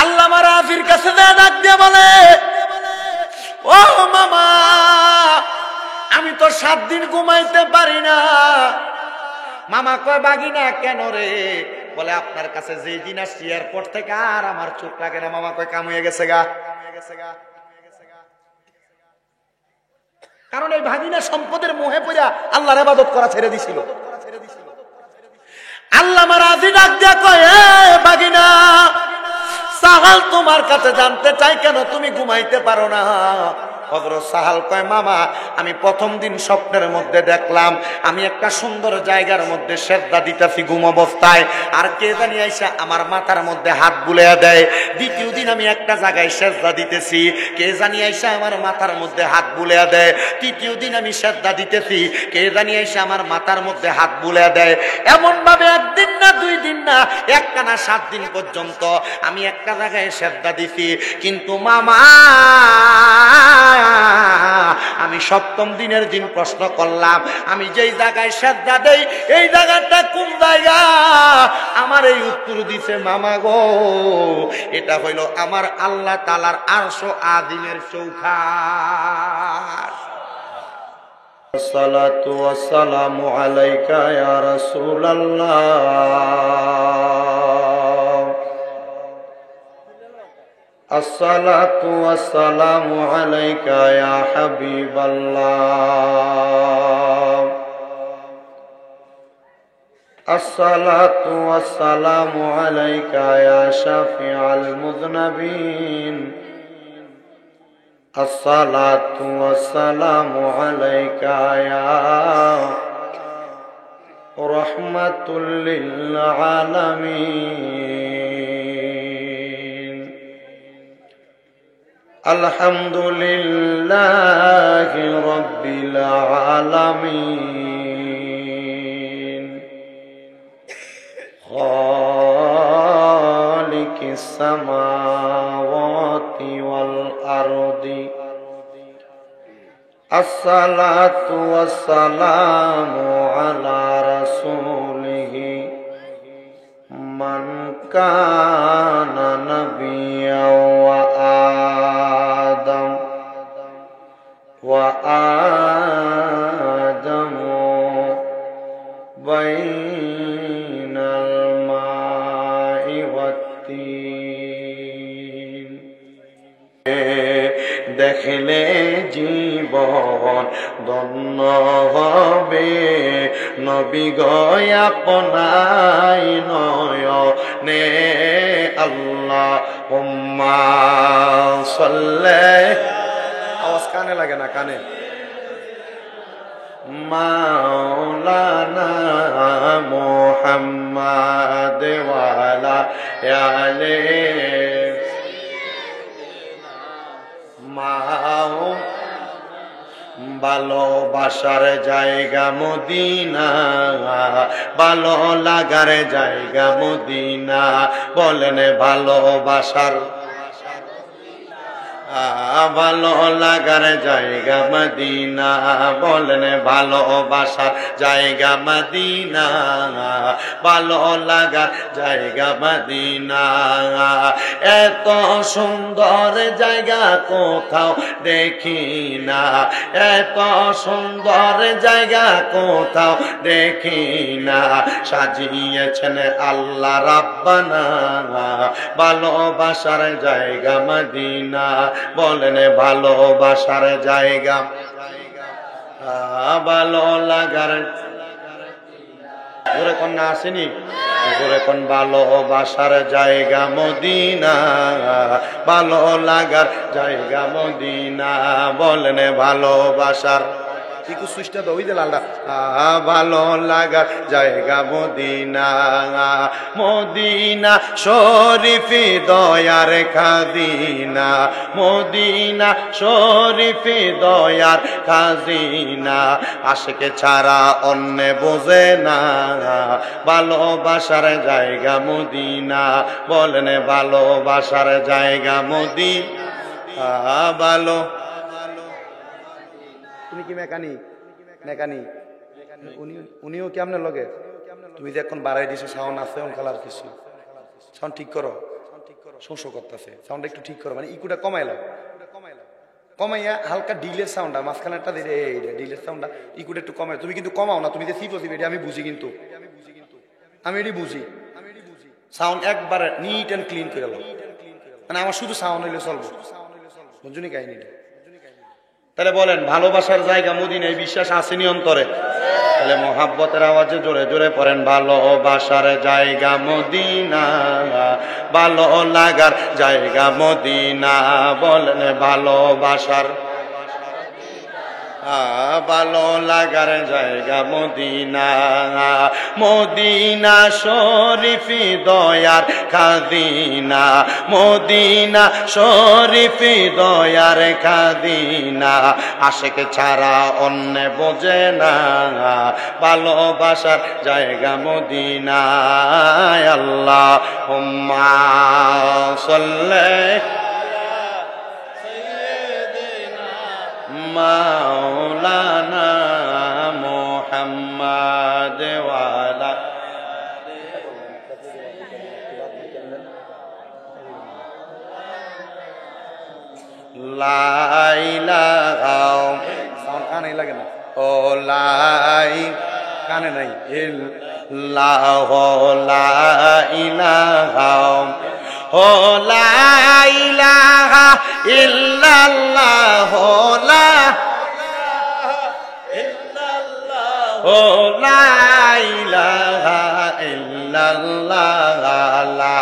আল্লামা রাফির কাছে ডাক দিয়ে বলে, ও মামা, আমি তো 7 দিন ঘুমাইতে পারি না। মামা কয়, বাগিনা কেন রে? বলে, আপনার কাছে যেই দিন আসছি এয়ারপোর্ট থেকে আর আমার চোখ লাগে না। মামা কয়, কাম হয়ে গেছে গা। কারণ এই ভাগিনা সম্পদের মোহে পড়া আল্লাহর ইবাদত করা ছেড়ে দিছিল। আল্লামা রাফি ডাক দিয়া কয়, এ ভাগিনা, সাহাল তোমার কাছে জানতে চাই, কেন তুমি ঘুমাইতে পারো না? হযরত সাহাল কয়, মামা, আমি প্রথম দিন স্বপ্নের মধ্যে দেখলাম আমি একটা সুন্দর জায়গার মধ্যে সেজদা দিতেছি ঘুম অবস্থায়, আর কে জানি আইসা আমার মাথার মধ্যে হাত বুলাইয়া দেয়। দ্বিতীয় দিন আমি একটা জায়গায় সেজদা দিতেছি, কে জানি আইসা আমার মাথার মধ্যে হাত বুলাইয়া দেয়। তৃতীয় দিন আমি সেজদা দিতেছি, কে জানি আইসা আমার মাথার মধ্যে হাত বুলাইয়া দেয়। এমন ভাবে 1 দিন না 2 দিন না, একটানা 7 দিন পর্যন্ত আমি একটা জায়গায় সেজদা দিছি। কিন্তু মামা, আমি 7ম দিনের দিন প্রশ্ন করলাম, আমি যেই জায়গায় সেজদা দেই এই জায়গাটা কোন জায়গা? আমার এই উত্তর দিছে, মামা গো, এটা হইল আমার আল্লাহ তাআলার আরশ আযিমের চৌখাট। আসসালাতু ওয়াসসালামু আলাইকা ইয়া রাসূলুল্লাহ, আসসালাতু ওয়াসসালামু আলাইকা ইয়া হাবিবাল্লাহ, আসসালাতু ওয়াসসালামু আলাইকা ইয়া শাফিআল মুযনিবিন, আসসালাতু ওয়াসসালামু আলাইকা ইয়া রাহমাতুল লিল আলামিন। আলহামদুলিল্লাহি রাব্বিল আলামিন, খালিকিস সামাওয়াতি ওয়াল আরদি, আসসালাতু ওয়াসসালামু আলা রাসূলিহি মান কানা নাবিয়্যাও ওয়া আদম ওয়া আদামু বাইনাল মাই ওয়াত তিন। দেখলে জীবন ধন্য হবে, নবী গো আপনার নয়নে, আল্লাহুম্মা সাল্লি, আওয়াজ কানে লাগে না, কানে, মাওলানা মুহাম্মাদ ওয়া আলা আলিহি মাও। ভালোবাসার জায়গা মদিনা, ভালো লাগার জায়গা মদিনা, বলেন ভালোবাসার, ভালো লাগার জায়গা মদিনা, বলেন ভালোবাসার জায়গা মদিনা, ভালো লাগার জায়গা মদিনা। এত সুন্দর জায়গা কোথাও দেখি না, এত সুন্দর জায়গা কোথাও দেখি না, সাজিয়েছেন আল্লাহ রাব্বানা, ভালোবাসার জায়গা মদিনা, বলেন ভালোবাসার জায়গা, ভালো লাগার, জোরে কন্যা আসেনি, জোরে কোন, ভালোবাসার জায়গা মদিনা, ভালো লাগার জায়গা মদিনা, বলেন ভালোবাসার, একটু সুইচটা দাও, ওই যে লালটা, ভালো লাগার জায়গা মদিনা, মদিনা শরীফে দয়ার খাজিনা, মদিনা শরীফে দয়ার খাজিনা, আশিকে ছাড়া অন্য বোঝে না, ভালোবাসার জায়গা মদিনা, বলেন ভালোবাসার জায়গা মদিনা, ভালো। তুমি কি মেকানিক? মেকানিক উনিও কি আপনার লগে? তুমি যে এখন বাড়াই দিছো, সাউন্ড আছে, ওন কালার কিছু সাউন্ড ঠিক করো। শোষো করতেছে, সাউন্ডটা একটু ঠিক করো, মানে ইকুটা কমাইলাম, কমাইয়া হালকা ডিলের সাউন্ডটা মাঝখানেরটা দিলে ডিলের সাউন্ডটা ইকুটা একটু কমাই। তুমি কিন্তু কমাও না, তুমি যে সিপসিপ এটা আমি বুঝি, কিন্তু আমি এটি বুঝি। সাউন্ড একবার নিট অ্যান্ড ক্লিন করে দাও, মানে আমার শুধু সাউন্ড হইলে চলবো, বুঝুনি কাহিনীটা। তাহলে বলেন ভালোবাসার জায়গা মদিনায়, বিশ্বাস আসেনি অন্তরে? তাহলে মোহাব্বতের আওয়াজে জোরে জোরে পড়েন, ভালোবাসার জায়গা মদিনা, ভালো লাগার জায়গা মদিনা। বলেন ভালোবাসার, ভালো লাগার জায়গা মদিনা, মদিনা শরীফি দয়ার খাদিনা, মদিনা শরীফি দয়ার খাদিনা। আশেক ছাড়া অন্য বোঝে না, ভালোবাসার জায়গা মদিনা। আল্লাহুম্মা সাল্লি মাওলানা মুহাম্মাদ ওয়া আলা লা ইলাহা, সাউন্ড কানে লাগে না, ও লাই কানে নাই, ইল্লাহ লা ইলাহা, ও লা ইলাহা ইল্লাল্লাহ, লা ও লা ইলাহা ইল্লাল্লাহ, লা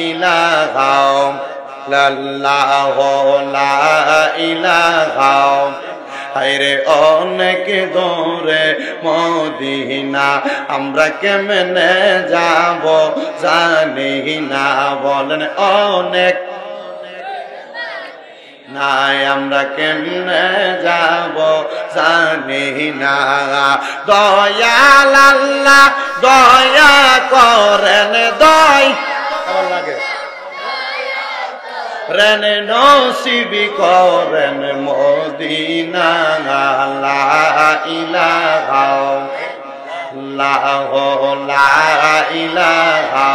ইলাহা ইল্লাল্লাহ, লা ইলাহা। হায়রে অনেক দূরে মদিনা, আমরা কেমনে যাব জানি না। বলেন অনেক নাই, আমরা কেমনে যাব জানি না। দয়াল আল্লাহ দয়া করেন, দয়া লাগে রেন নসিবি করেন মদিনা। লা ইলাহা লা ইলাহা।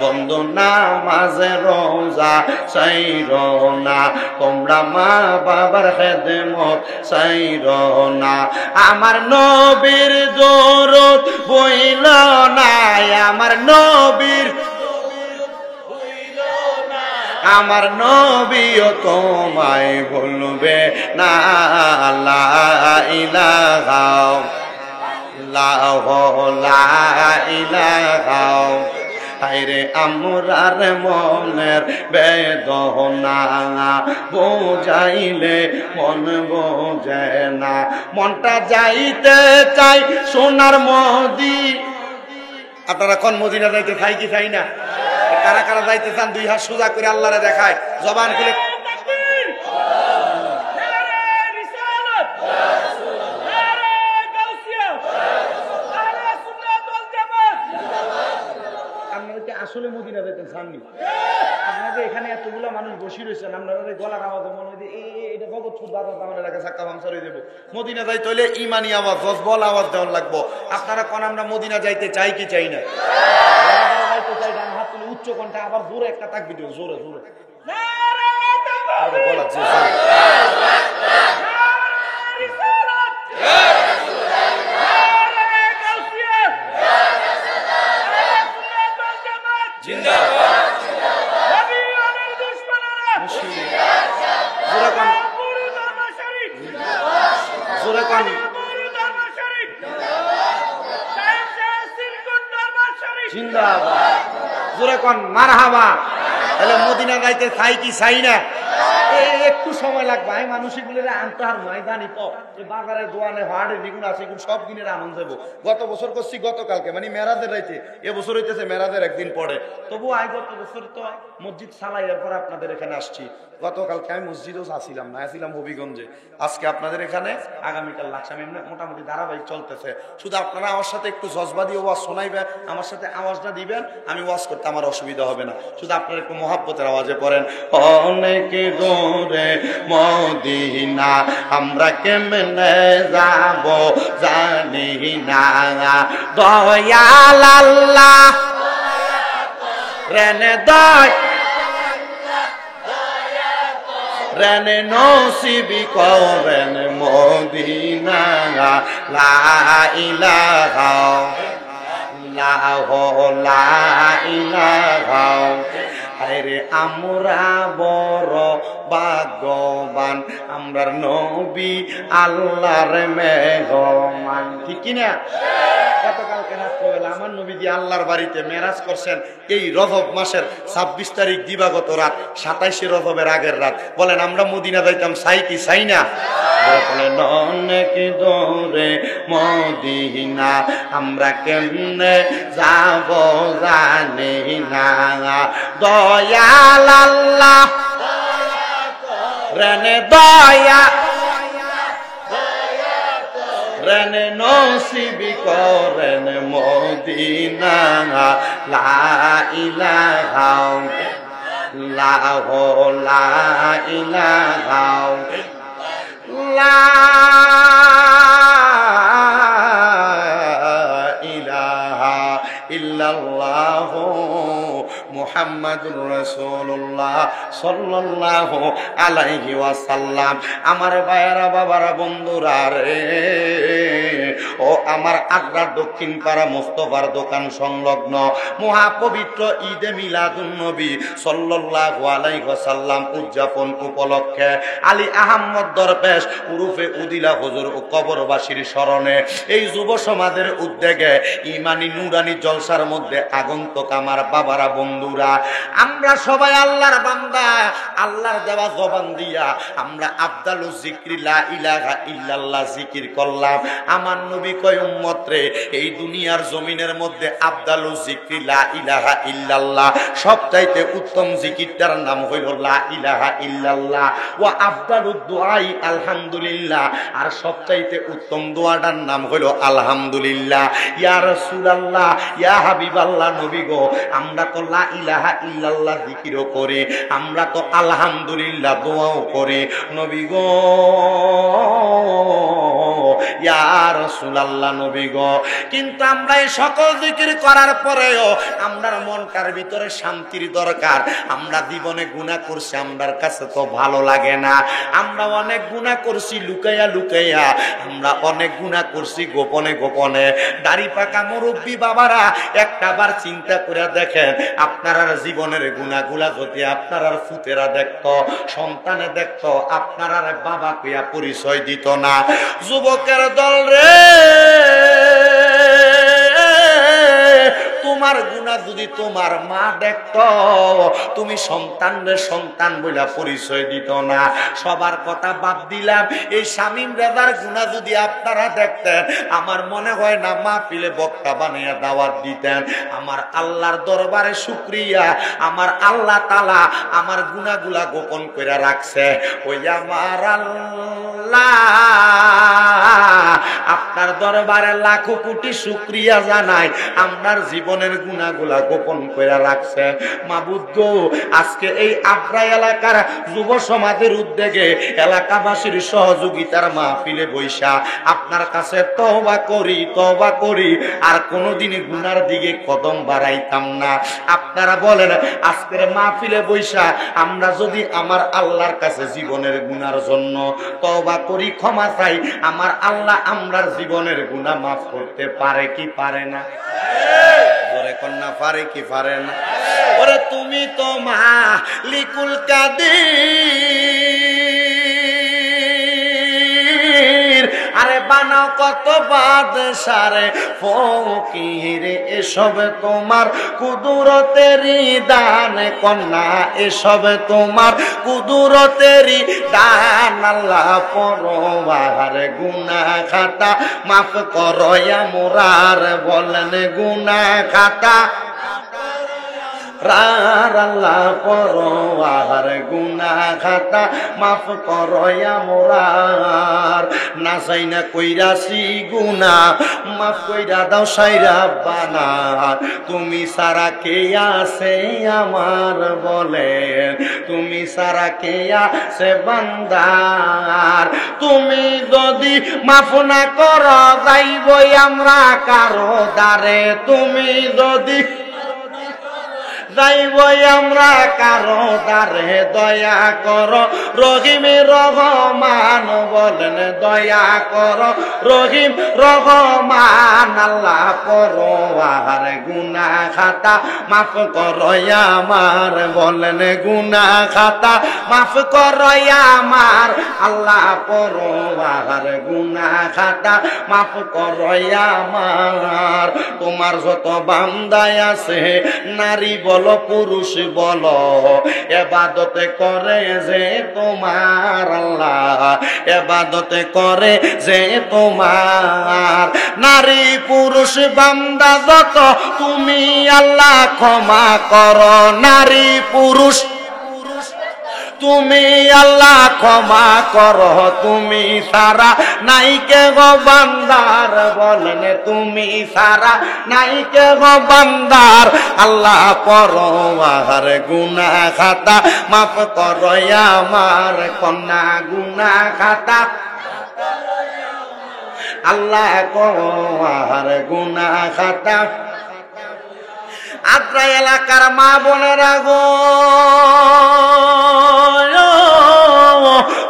বন্ধু নামাজে রোজা চাইরো না, তোমরা মা বাবার খেদমত চাইরো না। আমার নবীর দরুদ বইল না, আমার নবীর, আমার নবীও তোমায় ভুলবে না। লা ইলাহা লা ইলাহা। হায়রে আমরার মনের বেদনা, বোঝাইলে মন বোঝে না। মনটা যাইতে চাই সোনার মদি। আপনারা কোন মদিনা যাইতে চাই কি চাই না? কারা কারা যাইতে চান দুই হাত সোজা করে আল্লাহরে দেখায়, জবান খুলে। আসলে মদিনা যেতেন চাননি? আপনাদের এখানে এতগুলো মানুষ বসে রয়েছেন, আপনারা গলার আওয়াজ মনে হয় এটা ভগৎপুর বাজার দামের এলাকা চাক্কা ভাঙচুর হয়ে যাবো। মদিনা যাইতে হলে ইমানি আওয়াজ, জজবল আওয়াজ দেওয়ার লাগবো। আপনারা কোন আমরা মদিনা যাইতে চাই কি চাই না? যাইতে চাই, ডান হাত তুলে উচ্চ কণ্ঠে আবার জোরে একটা তাকবীর দিও, জোরে জোরে গলা জোরে কোন মারহাবা। তাহলে মদিনা যাইতে চাই কি চাই না? একটু সময় লাগবে, আমি মানুষের গুলো আনতে আর নয় জানি তো। বাজারে দোয়ানে হাড়ে নিগুণ আছে, সব কিনে আনন্দ দেবো। গত বছর করছি গতকালকে, মানে মেরাজের রাইতে, এবছর হইতেছে মেরাজের একদিন পরে। তবু আই গত বছর তো মসজিদ সালাইয়ের পর আপনাদের এখানে আসছি। গতকালকে আমি মসজিদেও আসছিলাম না, আসছিলাম হবিগঞ্জে। আজকে আপনাদের এখানে, আগামীকাল লাকসাম। এমনি মোটামুটি ধারাবাহিক চলতেছে। শুধু আপনারা আমার সাথে একটু জজবা দিয়ে ওয়াজ শোনাইবেন, আমার সাথে আওয়াজটা দিবেন, আমি ওয়াজ করতে আমার অসুবিধা হবে না। শুধু আপনারা একটু মহাব্বতের আওয়াজে পড়েন, অনেক দূরে মদিনা, আমরা কেমনে যাব জানি না। দয়াল আল্লাহ রেনে দয় রেনে নসিবি করেন মদিনা লা ইলাহা লা ইলাহা আরে আমরা বড় ভাগ্যবান আমরার নবী আল্লাহর মেহমান ঠিক কি না গতকালকে রাত্রে আমার নবীজি আল্লাহর বাড়িতে মেরাজ করছেন এই রজব মাসের 26 তারিখ দিবাগত রাত 27 রজবের আগের রাত বলেন আমরা মদিনা যাইতাম চাই কি চাই না বলেন অনেক দূরে মদিনা আমরা কেমনে যাব জানি না দয়াল আল্লাহ রেনে দয়া রেনে নসিবি করেন মদিনা লা ইলাহা লা ইলাহা লা ইলাহা ইল্লাল্লাহু মুহাম্মাদুর রাসূলুল্লাহ সাল্লাল্লাহু আলাইহি ওয়াসাল্লাম আমার ভাইয়েরা বাবারা বন্ধুরা রে ও আমার আগ্রার দক্ষিণ পাড়া মুস্তাফার দোকান সংলগ্ন মহাপবিত্র ঈদে মিলাদুন নবী সাল্লাল্লাহু আলাইহি ওয়াসাল্লাম উদযাপন উপলক্ষে আলী আহমদ দরবেশ উরুফে উদিলা হুজুর ও কবরবাসীর স্মরণে এই যুব সমাজের উদ্যোগে ইমানি নুরানি জলসার মধ্যে আগন্তুক আমার বাবারা বন্ধুরা আমরা সবাই আল্লাহর বান্দা আল্লাহর দেওয়া জবান দিয়া আমরা আফদালুজ যিকরি লা ইলাহা ইল্লাল্লাহ জিকির করলাম আমার নবী কয় উম্মত রে এই দুনিয়ার জমিনের মধ্যে আফদালুজ যিকরি লা ইলাহা ইল্লাল্লাহ সবচাইতে উত্তম জিকিরটার নাম হইল লা ইলাহা ইল্লাল্লাহ ওয়া আফদালুদ দুআই আলহামদুলিল্লাহ আর সবচাইতে উত্তম দোয়াটার নাম হইল আলহামদুলিল্লাহ ইয়া রাসূলুল্লাহ ইয়া হাবিবাল্লাহ নবী গো আমরা তো লা ইলাহা ইল্লাল্লাহ জিকিরও করি আমরা তো আলহামদুলিল্লাহ দোয়াও করি নবী গো ইয়া রাসূলুল্লাহ নবী গো কিন্তু আমরা এই সকল জিকির করার পরেও আমরার মনটার ভিতরে শান্তির দরকার আমরা জীবনে গুনাহ করছি আমরার কাছে তো ভালো লাগে না আমরা অনেক গুনাহ করছি লুকাইয়া লুকাইয়া আমরা অনেক গুনাহ করছি গোপনে গোপনে দাড়ি পাকা মুরব্বী বাবারা একটাবার চিন্তা করে দেখেন আপনার জীবনের গুনাহগুলা যদি আপনার ফুতেরা দেখতো সন্তানে দেখতো আপনার বাবা কইয়া পরিচয় দিত না যুবকের দল রে তোমার গুনাহ যদি তোমার মা দেখতো তুমি সন্তানরে সন্তান বইলা পরিচয় দিত না সবার কথা বাদ দিলাম এই শামীম রেজার গুনাহ যদি আপনারা দেখতেন আমার মনে হয় না মাহফিলে বক্তা বানাইয়া দাওয়াত দিতেন আমার আল্লাহর দরবারে শুকরিয়া আমার আল্লাহ তাআলা আমার গুনাহগুলা গোপন করে রাখছে ওই আমার আল্লাহ আপনার দরবারে লাখো কোটি শুকরিয়া জানাই আপনার জীবনের গুনাহগুলা গোপন করে রাখছে মাবুদ গো আজকে এই আব্রা এলাকার যুব সমাজের উদ্যোগে এলাকাবাসীর সহযোগিতার মাহফিলে বৈশা আপনার কাছে তওবা করি আর কোনোদিনই গুনার দিকে কদম বাড়াইতাম না আপনারা বলেন আজকের মাহফিলে বৈশা আমরা যদি আমার আল্লাহর কাছে জীবনের গুনার জন্য তওবা করি ক্ষমা চাই আমার আল্লাহ আমরার জীবনের গুনাহ মাফ করতে পারে কি পারে না জোরে কন্যা পারে কি পারে না ওরে তুমি তো মালিকুল কাদির আরে বানাও কত বাদশারে ফকির এসব তোমার কুদরতেরই দান কন্যা এসব তোমার কুদরতেরই দান আল্লাহ পরওয়ার গুনাহ খাতা মাফ করো মোরার বলেন গুনাহ খাতা আল্লাহ পরওয়ার গুনাহ খাতা মাফ করো মোরার না চাই না কইরাছি গুনাহ মাফ কইরা দাও সাইরা বানা তুমি সারা কে আছে আমার বলেন তুমি সারা কে আছে বান্দার তুমি যদি মাফ না করো যাইবই আমরা কারো দ্বারে তুমি যদি যাইবই আমরা কারো দ্বারে দয়া করো রহিম রহমান বলেন দয়া করো রহিম রহমান আল্লাহ পরোয়ার গুনাহ খাতা মাফ করো আমার বলেন গুনাহ খাতা মাফ করো আমার আল্লাহ পরোয়ার গুনাহ খাতা মাফ করো আমার তোমার যত বান্দা আছে নারী বলো পুরুষ বলো ইবাদতে করে যে তোমার আল্লাহ ইবাদতে করে যে তোমার নারী পুরুষ বান্দা যত তুমি আল্লাহ ক্ষমা করো নারী পুরুষ তুমি আল্লাহ ক্ষমা করো তুমি সারা নাইকে গো বান্দার বলেন তুমি সারা নাইকে গো বান্দার আল্লাহ পরোয়ার গুনাহ খাতা মাফ করো আমার কন্যা গুনাহ খাতা আল্লাহ পরোয়ার গুনাহ খাতা আত্রা এলাকার মা বোনেরা গো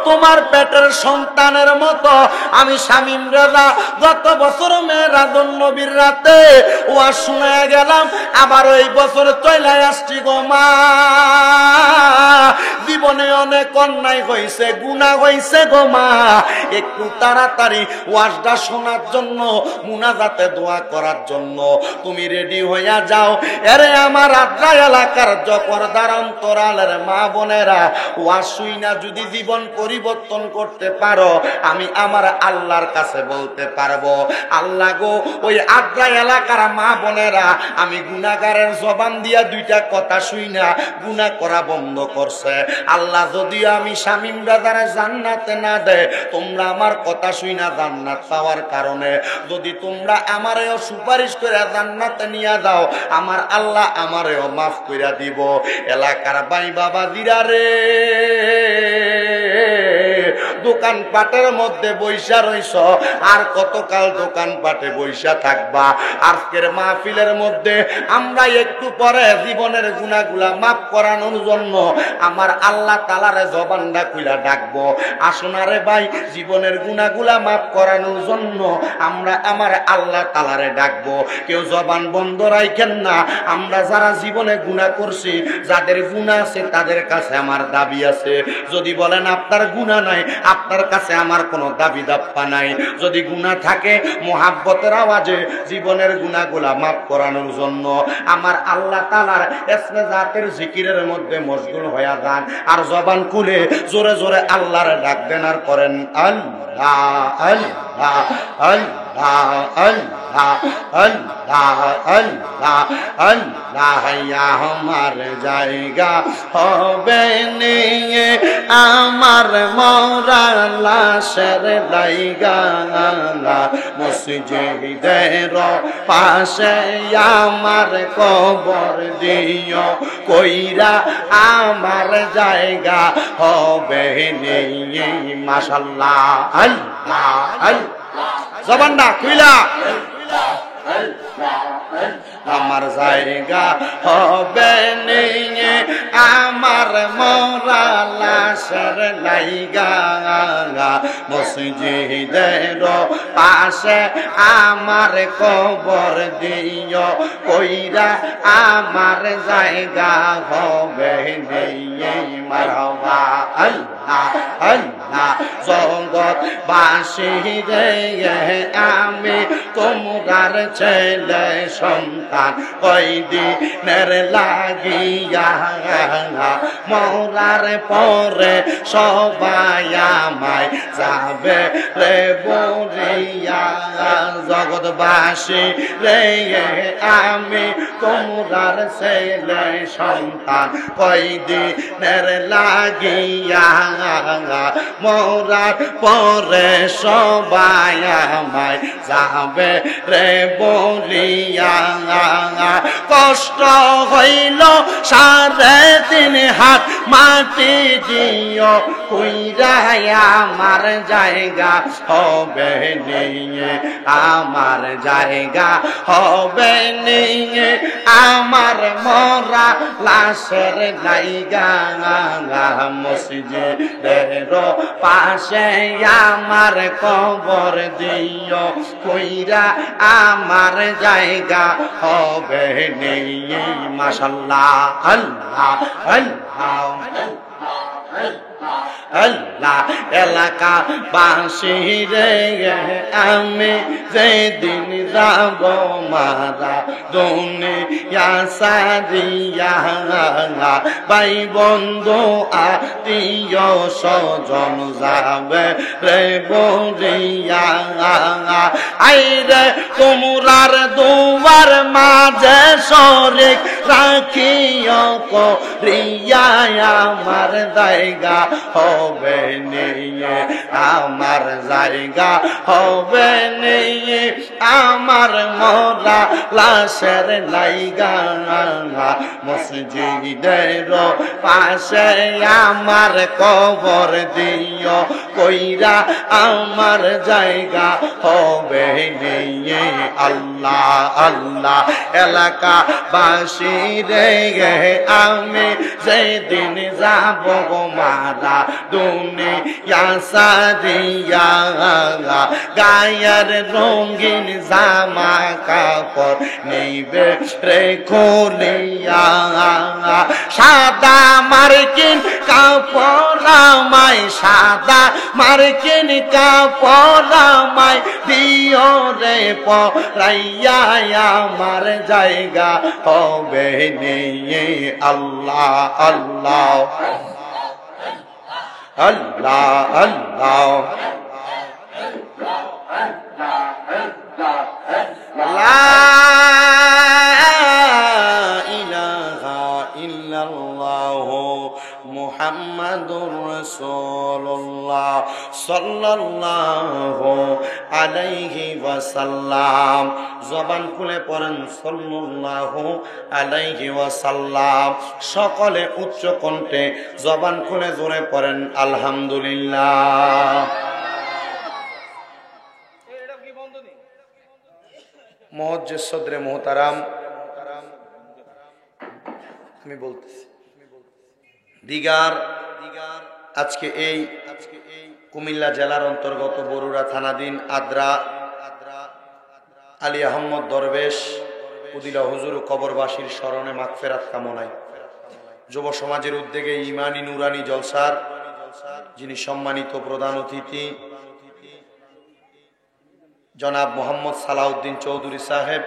তোমার পেটের সন্তানের মতো আমি শামীম রেজা গত বছর মেরাদুন নবীর রাতে ওয়াজ শুনে গেলাম আবার ওই বছর চলে আসছি গো মা জীবনে অনেক অন্যায় হয়েছে গুনাহ হয়েছে গো মা একটু তাড়াতাড়ি ওয়াজটা শোনার জন্য মুনাজাতে দোয়া করার জন্য তুমি রেডি হইয়া যাও এরে আমার আত্রা এলাকার জপরদার অন্তরালের মা বোনেরা ওয়াজ শুইনা যদি জীবন পরিবর্তন করতে পারো আমি আমার আল্লাহর কাছে বলতে পারবো আল্লাহ গো ওই আদ্রা এলাকার মা বোনেরা আমি গুনাহগারের জবান দিয়া দুইটা কথা শুইনা গুনাহ করা বন্ধ করছে আল্লাহ যদি আমি শামীম রাজারে জান্নাতে না দেয় তোমরা আমার কথা শুইনা জান্নাত পাওয়ার কারণে যদি তোমরা আমারেও সুপারিশ করে জান্নাতে নিয়ে যাও আমার আল্লাহ আমারেও মাফ কইরা দিব এলাকার ভাই বাবা দিরা রে দোকান পাটের মধ্যে বৈশা রইছ আর কতকাল দোকান পাটে বৈশা থাকবা আজকের মাহফিলের মধ্যে আমরা একটু পরে জীবনের গুনাহগুলা মাফ করানোর জন্য আমার আল্লাহ তাআলারে জবানটা খুইলা ডাকবো আসুনারে ভাই জীবনের গুনাহগুলা মাফ করানোর জন্য আমরা আমার আল্লাহ তাআলারে ডাকবো কেউ জবান বন্ধ রাখেন না আমরা যারা জীবনে গুনাহ করছি যাদের গুনাহ আছে তাদের কাছে আমার দাবি আছে যদি বলেন আপনার গুনাহ নাই আপনার কাছে আমার কোনো দাবি দাপ্পা নাই যদি গুনাহ থাকে মোহাব্বতের আওয়াজে জীবনের গুনাহগুলা মাফ করানোর জন্য আমার আল্লাহ তাআলার ইসমে জাতের জিকিরের মধ্যে মশগুল হয়ে যান আর জবান খুলে জোরে জোরে আল্লাহর ডাক দেন আর করেন আল্লাহ আল্লাহ আল্লাহ আল্লাহ আল্লাহ আল্লাহ আল্লাহ আমার জায়গা হবে নিয়ে আমার মরা লাশের জায়গা মসজিদের পাশে আমার কবর দিও কইরা আমার জায়গা হবে নিয়ে মাশাআল্লাহ আল্লাহ আল্লাহ জবানটা খুইলা আমার জায়গা হবে নিয়ে আমার মরা লাশের লাইগা মসজিদের পাশে আমার কবর দিও কইরা আমার জায়গা হবে নিয়ে মারহাবা আল্লাহ আল্লাহ জগৎ বাসী রে আমি তোমার ছেলে সন্তান কয়দিনের লাগিয়া মরার পরে সবাই আমায় যাবে রে বলিয়া জগৎবাসী রে আমি তোমার ছেলে সন্তান কয়দিনের লাগিয়া মরার পরে সবাই আমায় যাবে রে বলিয়া কষ্ট হইল 3.5 হাত মাটি দিও কইরাই আমার জায়গা হবে নিয়ে আমার জায়গা হবে নিয়ে আমার মরা লাশের জায়গা মসজিদের পাশে আমার কবর দিও কইরা আমার জায়গা হবে নিয়ে মাশাআল্লাহ আল্লাহ আল্লাহ আল্লাহ এলাকা বাসী রে আমি যেদিন যাব মারা দুনিয়া সারিয়া ভাই বন্ধু আত্মীয় স্বজন যাবে রে বলিয়া আইরে তোমরার দুয়ার মাঝে শরীক রাখিও করিয়া আমার জায়গা হবে নিয়ে আমার জায়গা হবে নিয়ে আমার মরা লাশের লাইগা মসজিদের পাশে আমার কবর দিও কইরা আমার জায়গা হবে নিয়ে আল্লাহ আল্লাহ এলাকা বাসী রে আমি যেদিন যাব মারা দুনিয়া সারিয়া গায়ের রঙিন জামা কাপড় নিবে রে খুলিয়া সাদা মার্কিন কাপড় আমায় সাদা মার্কিন কাপড় আমায় দিও রে পরাইয়া আমার জায়গা হবে নিয়ে আল্লাহ আল্লাহ আল্লাহ আল্লাহ লা ইলাহা ইল্লাল্লাহ মুহাম্মাদুর রাসূলুল্লাহ সাল্লাল্লাহু আলাইহি ওয়াসাল্লাম জবান খুলে পড়েন সাল্লাল্লাহু আলাইহি ওয়াসাল্লাম সকলে উচ্চ কণ্ঠে জবান খুলে জোরে পড়েন আলহামদুলিল্লাহ মুআজ্জিজ সদরে মুহতারাম আমি বলতেছি দিগার আজকে এই কুমিল্লা জেলার অন্তর্গত বরুড়া থানাধীন আদ্রা আলী আহমদ দরবেশ উদিলা হুজুর কবরবাসীর স্মরণে মাগফিরাত কামনায় যুব সমাজের উদ্যোগে ইমানি নুরানি জলসার যিনি সম্মানিত প্রধান অতিথি জনাব মোহাম্মদ সালাউদ্দিন চৌধুরী সাহেব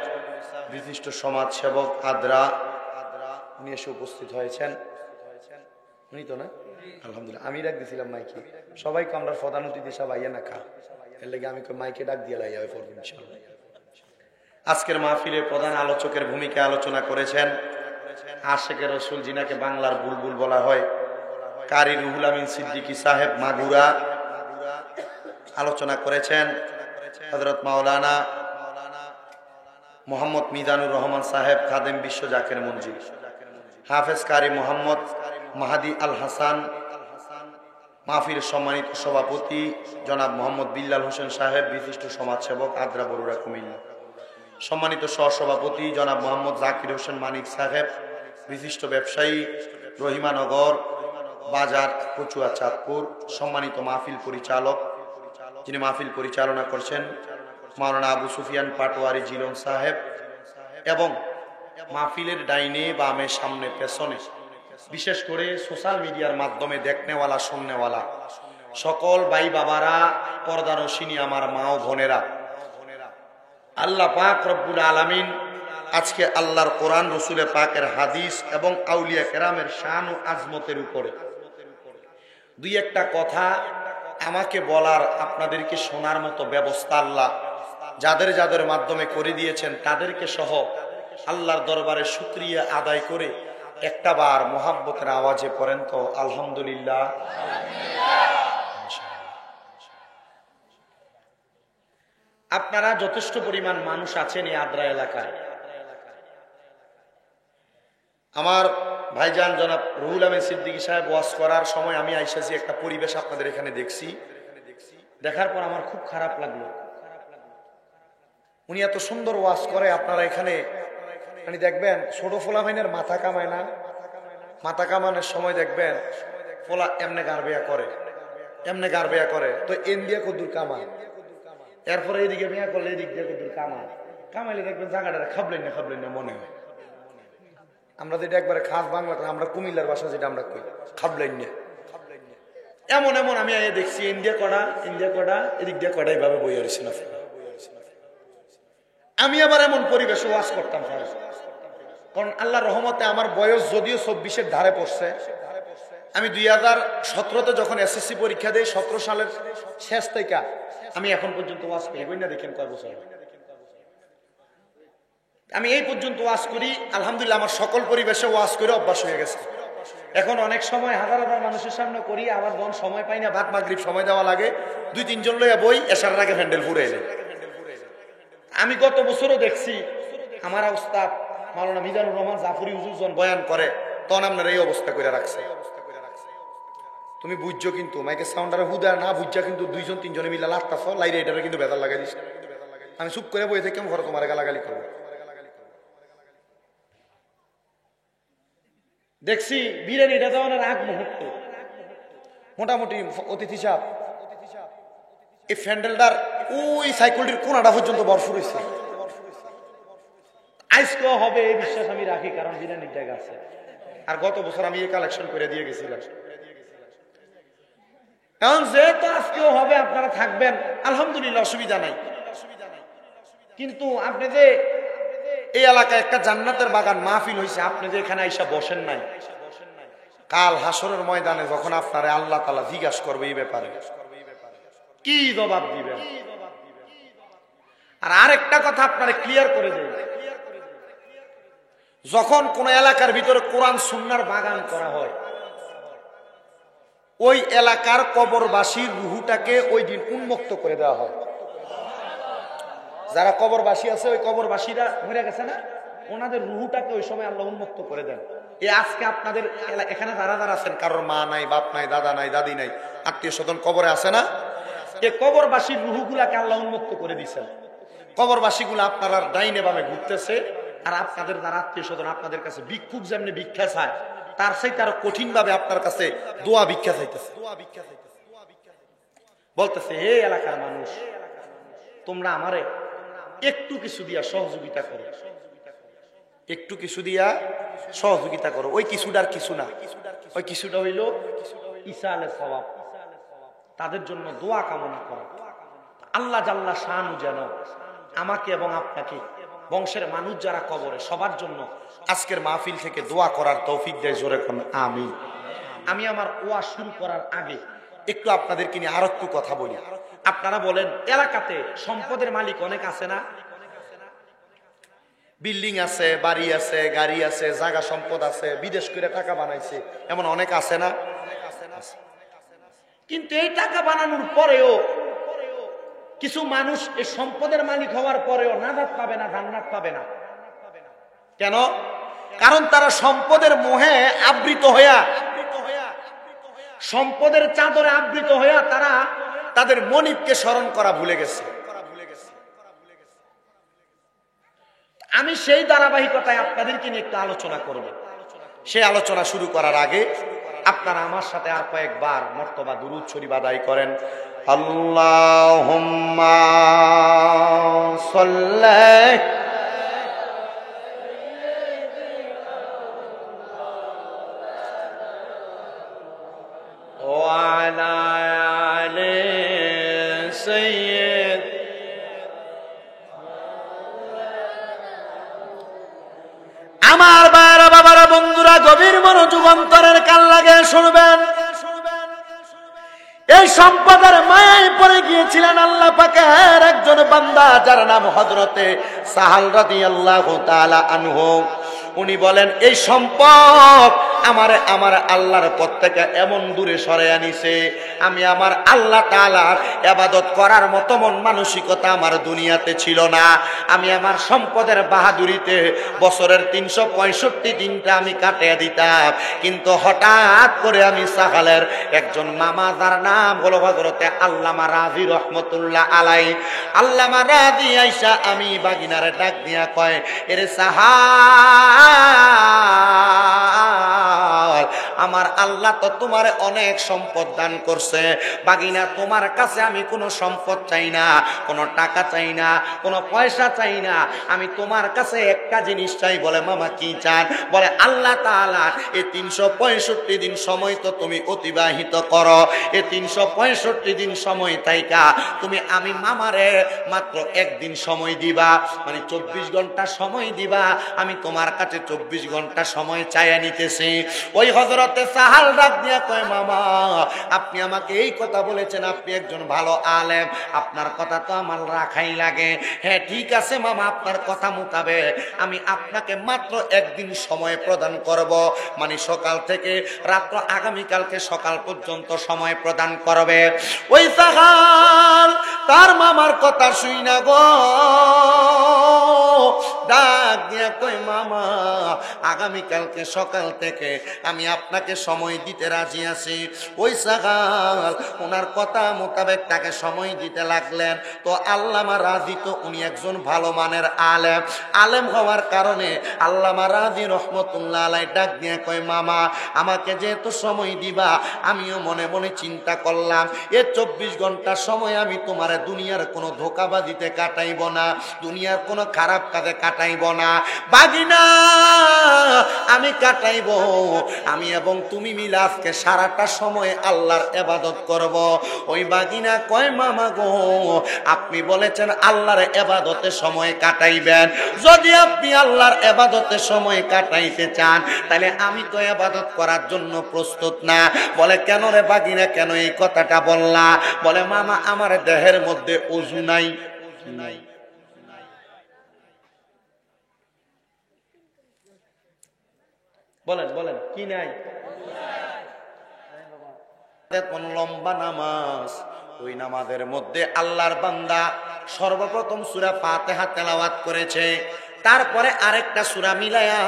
বিশিষ্ট সমাজ সেবক আদ্রা উনি এসে উপস্থিত হয়েছেন উনি তো না আলহামদুলিল্লাহ আমি ডাক দিছিলাম মাইকে সবাইকে আমরা প্রধান অতিথি সব আইয়া না খা এর লেগে আমি মাইকে ডাক দিয়ে লাইয়া পড়ব ইনশাআল্লাহ আজকের মাহফিলে প্রধান আলোচকের ভূমিকা আলোচনা করেছেন আশেকে রসুল জিনাকে বাংলার বুলবুল বলা হয় কারি রুহুল আমিন সিদ্দিকী সাহেব মাগুরা আলোচনা করেছেন হযরত মাওলানা মোহাম্মদ মিজানুর রহমান সাহেব খাদেম বিশ্ব জাকের মঞ্জিল হাফেজ কারি মোহাম্মদ মাহাদি আল হাসান মাহফিল সম্মানিত সভাপতি জনাব মোহাম্মদ বিল্লাল হোসেন সাহেব বিশিষ্ট সমাজসেবক আদ্রা বরুড়া কুমিল্লা সম্মানিত সহসভাপতি জনাব মোহাম্মদ জাকির হোসেন মানিক সাহেব বিশিষ্ট ব্যবসায়ী রহিমানগর বাজার কচুয়া চাঁদপুর সম্মানিত মাহফিল পরিচালক যিনি মাহফিল পরিচালনা করছেন মাওলানা আবু সুফিয়ান পাটোয়ারি জিলন সাহেব এবং মাহফিলের ডাইনে বামে সামনে পেছনে বিশেষ করে সোশ্যাল মিডিয়ার মাধ্যমে দেখনেওয়ালা শুননেওয়ালা সকল ভাই বাবারা পর্দানশিনী আমার মা ও বোনেরা আল্লাহ পাক রব্বুল আলামিন আজকে আল্লাহর কোরআন রসুলে পাকের হাদিস এবং আউলিয়া কেরামের শান ও আজমতের উপরে দুই একটা কথা আমাকে বলার আপনাদেরকে শোনার মতো ব্যবস্থা আল্লাহ যাদের যাদের মাধ্যমে করে দিয়েছেন তাদেরকে সহ আল্লাহর দরবারে শুকরিয়া আদায় করে একটা বার মোহাব্বতের আওয়াজে পড়েন তো আলহামদুলিল্লাহ। আপনারা যথেষ্ট পরিমাণ মানুষ আছেন এই আদ্রা এলাকায়। আমার ভাইজান জনাব রুহুল আমিন সিদ্দিকী সাহেব ওয়াজ করার সময় আমি আইসাছি, একটা পরিবেশ আপনাদের এখানে দেখছি। দেখার পর আমার খুব খারাপ লাগলো। উনি এত সুন্দর ওয়াজ করে, আপনারা এখানে মানে দেখবেন ছোট ফোলা ভাইনের মাথা কামায় না, মাথা কামানোর সময় দেখবেন ফোলা এমনে গারবেয়া করে, এমনে গারবেয়া করে, তো এন দিয়ে কদ্দুর কামায়, এরপরে এদিকে মেয়া করলে এদিক দিয়ে কদ্দুর কামায়, কামাইলে দেখবেন জায়গাটা খাবলেন না মনে হয়। আমরা যেটা একবারে খাস বাংলা, আমরা কুমিল্লার ভাষা যেটা আমরা কই খাবলেন না, এমন এমন আমি দেখছি ইন্ডিয়া কড়া এদিক দিয়ে কড়া এইভাবে বই আসছি না। আমি আবার এমন পরিবেশে ওয়াজ করতাম, কারণ আল্লাহ রহমতে আমার বয়স যদিও 24-এর ধারে পড়ছে। আমি 2017-তে যখন এসএসসি পরীক্ষা দেই, 17 সালের শেষ থেকে আমি এখন পর্যন্ত ওয়াজ করি। বই না দেখেন কয় বছর আমি এই পর্যন্ত ওয়াজ করি। আলহামদুলিল্লাহ আমার সকল পরিবেশে ওয়াজ করে অভ্যাস হয়ে গেছে। এখন অনেক সময় হাজার হাজার মানুষের সামনে করি, আবার যখন সময় পাই না, ভাত মাগরিব সময় দেওয়া লাগে, 2-3 জন লইয়া বই এসার আগে হ্যান্ডেল ফুরে এলেন। আমি গত বছরও দেখছি আমার উস্তাদ মাওলানা মিজানুর রহমান জাফরি হুজুর যখন বয়ান করে, তখন আপনার এই অবস্থা করে রাখছে। তুমি বুঝছো কিন্তু মাইকে সাউন্ডারে হুদা না বুঝছা, কিন্তু 2-3 মিলে লাগতাছ লাইরে, এটারে কিন্তু বেদার লাগাই দিস। আমি চুপ করে বই থেকে কেমন ঘরে তোমার গালাগালি করবো। দেখছি বিরিয়ানিটা দেওয়ানোর আগ মুহূর্ত মোটামুটি অতিথি সাহেব এই ফ্যান্ডেলটার ওই সাইকেলটির কোনাটা পর্যন্ত বরফ রয়েছে। আজকেও হবে এই বিশ্বাস আমি রাখি, কারণ বিরিয়ানির জায়গা আছে। আর গত বছর আমি এই কালেকশন করে দিয়ে গেছিলাম। কারণ যেহেতু আজকেও হবে, আপনারা থাকবেন আলহামদুলিল্লাহ, অসুবিধা নাই। কিন্তু আপনি যে এই এলাকায় একটা জান্নাতের বাগান মাহফিল হয়েছে, আপনি যে এখানে আইসা বসেন নাই, কাল হাসরের ময়দানে যখন আপনারা আল্লাহ তাআলা জিজ্ঞাসা করবে এই ব্যাপারে কি জবাব দিবেন? আর আরেকটা কথা আপনারা ক্লিয়ার করে দেন, যখন কোন এলাকার ভিতরে কোরআন সুন্নাহর বাগান করা হয়, ওই এলাকার কবরবাসীর রুহুটাকে ওই দিন উন্মুক্ত করে দেওয়া হয়। যারা কবরবাসী আছে, ওই কবরবাসীরা মরে গেছে না, ওনাদের রুহুটাকে ওই সময় আল্লাহ উন্মুক্ত করে দেন। এই আজকে আপনাদের এখানে যারা যারা আছেন, কারোর মা নাই, বাপ নাই, দাদা নাই, দাদি নাই, আত্মীয় স্বজন কবরে আছে না, এই কবরবাসীর রুহুগুলাকে আল্লাহ উন্মুক্ত করে দিয়েছেন। কবরবাসীগুলো আপনারা ডাইনে বামে ঘুরতেছে, আর আপনাদের যারা আত্মীয় স্বজন আপনাদের কাছে ভিক্ষুক যেমনি ভিক্ষা চায়, তার চাইতে আরো কঠিন ভাবে আপনার কাছে দোয়া ভিক্ষা চাইতেছে। বলতেছে, হে এলাকার মানুষ, তোমরা আমারে একটু কিছু দিয়া সহযোগিতা করো, একটু কিছু দিয়া সহযোগিতা করো। ওই কিছুটার কিছু না, ওই কিছুটা হইল ঈসা আলাইহিস সালাম, তাদের জন্য দোয়া কামনা করা। আল্লাহ জাল্লা শানু যেন আমাকে এবং আপনাকে, বংশের মানুষ যারা কবরে, সবার জন্য আজকের মাহফিল থেকে দোয়া করার তৌফিক দেয়। জোরে কোন আমিন। আমি আমার ওয়াজ শুরু করার আগে একটু আপনাদেরকে নিয়ে আরো একটু কথা বলি। আপনারা বলেন, এলাকাতে সম্পদের মালিক অনেক আছে না? বিল্ডিং আছে, বাড়ি আছে, গাড়ি আছে, জায়গা সম্পদ আছে, বিদেশ করে টাকা বানাইছে, এমন অনেক আছে না? কিন্তু এই টাকা বানানোর পরেও কিছু মানুষ এই সম্পদের মালিক হওয়ার পরেও নাজাত পাবে না, জান্নাত পাবে না। কেন? কারণ তারা সম্পদের মোহে আবৃত হইয়া, সম্পদের চাদরে আবৃত হইয়া তারা তাদের মনিবকে স্মরণ করা ভুলে গেছে। আমি সেই ধারাবাহিকতায় আপনাদেরকে নিয়ে একটু আলোচনা করব। সেই আলোচনা শুরু করার আগে আপনারা আমার সাথে আর কয়েকবার মর্তবা দুরূদ শরীফ আদায় করেন। আল্লাহুম্মা সাল্লি ওয়া আলা আলি সাইয়্যিদ। আমার বাবারা, বাবারা, বন্ধুরা, গভীর মনোযোগ অন্তরের কান লাগে শুনবেন। এই সম্পদের মায়ায় পড়ে গিয়েছিলেন আল্লাহ পাকের একজন বান্দা, যার নাম হযরতে সাহাল রাদিয়াল্লাহু তাআলা আনহু। উনি বলেন এই সম্পদ আমার আল্লাহর পথ থেকে এমন দূরে সরে আনিছে, আমি আমার আল্লাহ তাআলার ইবাদত করার মতো মন মানসিকতা আমার দুনিয়াতে ছিল না। আমি আমার সম্পদের বাহাদুরিতে বছরের 365 দিনটা আমি কাটিয়ে দিতাম, কিন্তু হঠাৎ করে আমি সাহালের একজন মামা, যার নাম হলো হযরতে আল্লামা রাজি রহমতুল্লাহ আলাইহি, আল্লামা রাজি আইসা আমি বাগিনারে ডাক দিয়া কয়, এরে সাহাল, আমার আল্লাহ তো তোমারে অনেক সম্পদ দান করছে, বাগিনা তোমার কাছে আমি কোনো সম্পদ চাই না, কোনো টাকা চাই না, কোনো পয়সা চাই না, আমি তোমার কাছে একটা জিনিস চাই। বলে মামা কি চান? বলে আল্লাহ তাআলা এই 365 দিন সময় তো তুমি অতিবাহিত করো, এই 365 দিন সময় তাইকা তুমি আমি মামারে মাত্র একদিন সময় দিবা, মানে 24 ঘন্টা সময় দিবা, আমি তোমার কাছে 24 ঘন্টা সময় চাইয়া নিতেছি। ওই হযরতে সাহাল ডাক দিয়া কয়, মামা আপনি আমাকে এই কথা বলেছেন, আপনি একজন ভালো আলেম, আপনার কথা তো আমার রাখাই লাগে। হ্যাঁ ঠিক আছে মামা, আপনার কথা মোতাবেক আমি আপনাকে মাত্র একদিন সময় প্রদান করব, মানে সকাল থেকে রাত্র আগামীকালকে সকাল পর্যন্ত সময় প্রদান করবে। ওই সাহাল তার মামার কথা শুই না গো ডাক দিয়া কই, মামা আগামীকালকে সকাল থেকে আমি আপনাকে সময় দিতে রাজি আছি। ওই সাহাল ওনার কথা মোতাবেক তাকে সময় দিতে লাগলেন। তো আল্লামা রাজি তো উনি একজন ভালো মানের আলেম, আলেম হওয়ার কারণে আল্লামা রাজি রহমতুল্লাহ আলাইহি ডাক দিয়া কয়, মামা আমাকে যেহেতু সময় দিবা, আমিও মনে মনে চিন্তা করলাম এ 24 ঘন্টা সময় আমি তোমার দুনিয়ার কোনো ধোঁকাবাজিতে কাটাইব না, দুনিয়ার কোনো খারাপ কাজে কাটাইব না, বাগিনা আমি কাটাইব, আমি এবং তুমি মিলে আজকে সারাটা সময় আল্লাহর ইবাদত করব। ওই বাগিনা কয়, মামা গো আপনি বলেছেন আল্লাহর ইবাদতে সময় কাটাইবেন, যদি আপনি আল্লাহর ইবাদতে সময় কাটাইতে চান তাহলে আমি তো ইবাদত করার জন্য প্রস্তুত না। বলে কেন রে বাগিনা, কেন এই কথাটা বললা? বলে মামা আমার দেহের মধ্যে ওযু নাই। বলেন বলেন কি নাই? কোন লম্বা নামাজ, ওই নামাজের মধ্যে আল্লাহর বান্দা সর্বপ্রথম সূরা ফাতিহা তেলাওয়াত করেছে, তারপরে আরেকটা সূরা মিলায়া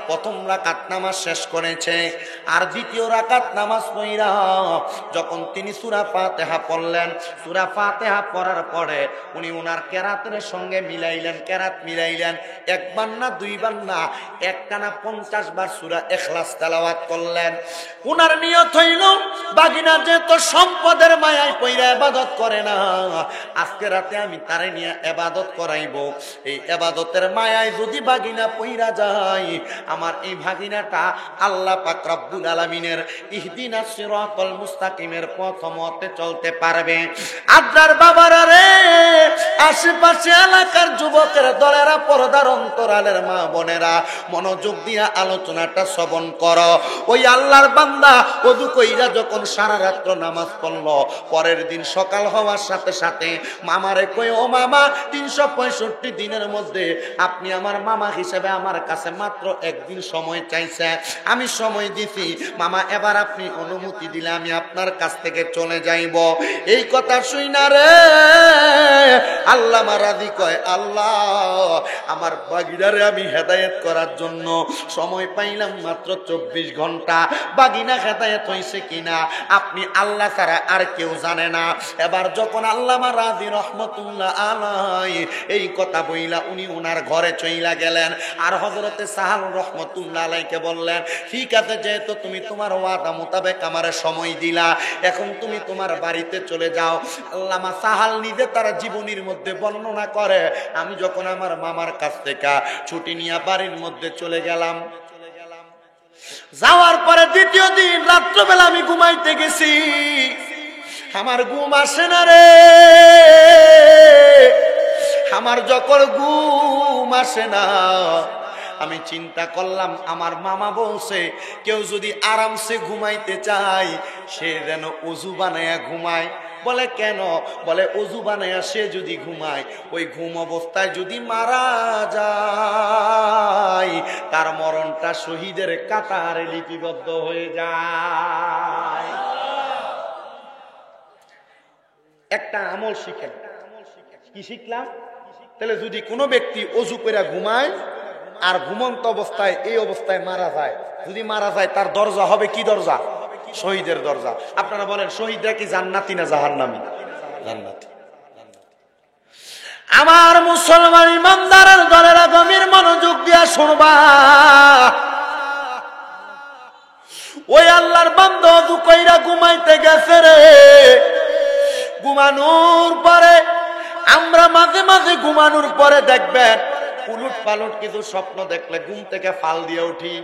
প্রথম রাকাত নামাজ শেষ করেছে, আর দ্বিতীয় রাকাত নামাজ পড়া যখন তিনি সূরা ফাতিহা পড়লেন, সূরা ফাতিহা পড়ার পরে উনি ওনার কেরাতের সঙ্গে মিলাইলেন, কেরাত মিলাইলেন, একবার না দুইবার না, একটানা 50 বার সূরা ইখলাস তেলাওয়াত করলেন। ওনার নিয়ত হইল বাগিনা যেহেতু সম্পদের মায়ায় পইরা ইবাদত করে না, আজকে রাতে আমি তারে নিয়ে ইবাদত করাইব, এই ইবাদতের মায়ায় যদি বাগিনা পইরা যায়, আমার এই ভাগিনাটা আল্লাহ পাক রব্বুল আলামিনের ইহদিনাস সিরাতাল মুস্তাকিমের পথ মতে চলতে পারবে। আদ্রার বাবারা রে, আশেপাশে এলাকার যুবকের দলেরা, পর্দার অন্তরালের মা বোনেরা, মনোযোগ দিয়া আলোচনাটা শ্রবণ করো। ওই আল্লাহর বান্দা ওযু কইরা যখন সারা রাত্র নামাজ পড়ল, পরের দিন সকাল হওয়ার সাথে সাথে মামারে কই, ও মামা 365 দিনের মধ্যে আপনি আমার মামা হিসেবে আমার কাছে মাত্র একদিন সময় চাইছে, আমি সময় দিছি মামা, এবার আপনি অনুমতি দিলে আমি আপনার কাছ থেকে চলে যাইব। এই কথা শুই না রে আল্লামা রাজি কয়, আল্লাহ আমার বাগিনারে আমি হেদায়েত করার জন্য সময় পাইলাম মাত্র 24 ঘন্টা, বাগিনা হেদায়েত হইছে কিনা আপনি আল্লাহ ছাড়া আর কেউ জানে না। এবার যখন আল্লামা রাজি রহমতুল্লাহ আলাইহি এই কথা বইলা উনি ওনার ঘরে চইলা গেলেন, আর হযরতে সাহাল রহমতুল্লাহ আলাইহিকে বললেন, ঠিক আছে যেহেতু তুমি তোমার ওয়াদা মোতাবেক আমারে সময় দিলা, এখন তুমি তোমার বাড়িতে চলে যাও। আল্লামা সাহাল নিজে তার জীবনীর মধ্যে বর্ণনা করে, আমি যখন আমার মামার কাছ থেকে ছুটি নিয়ে বাড়ির মধ্যে চলে গেলাম, যাওয়ার পরে দ্বিতীয় দিন রাত্রবেলা আমি ঘুমাইতে গেছি, আমার ঘুম আসে না রে, আমার যখন ঘুম আসে না, আমি চিন্তা করলাম আমার মামা বলছে কেউ যদি আরামসে ঘুমাইতে চায় সে যেন ওযু বানায়া ঘুমায়। বলে কেন? বলে অজু বানায়া সে যদি ঘুমায়, ওই ঘুম অবস্থায় যদি মারা যায়, তার মরণটা শহীদের কাতারে লিপিবদ্ধ হয়ে যায়। একটা আমল শিখেন। কি শিখলাম? তাহলে যদি কোনো ব্যক্তি অজু করে ঘুমায় আর ঘুমন্ত অবস্থায় এই অবস্থায় মারা যায়, যদি মারা যায় তার দরজা হবে কি দরজা? শহীদের দরজা। আপনারা বলেন শহীদরা কি জান্নাতি না জাহান্নামী? জান্নাতি। আমার মুসলমান ইমানদারের দলেরা গভীর মনোযোগ দিয়া শুনবা। ওই আল্লাহর বান্দা অজু কইরা ঘুমাইতে গেছে রে। ঘুমানোর পরে আমরা মাঝে মাঝে ঘুমানোর পরে দেখবেন উলুট পালট কিছু স্বপ্ন দেখলে ঘুম থেকে ফাল দিয়ে উঠি,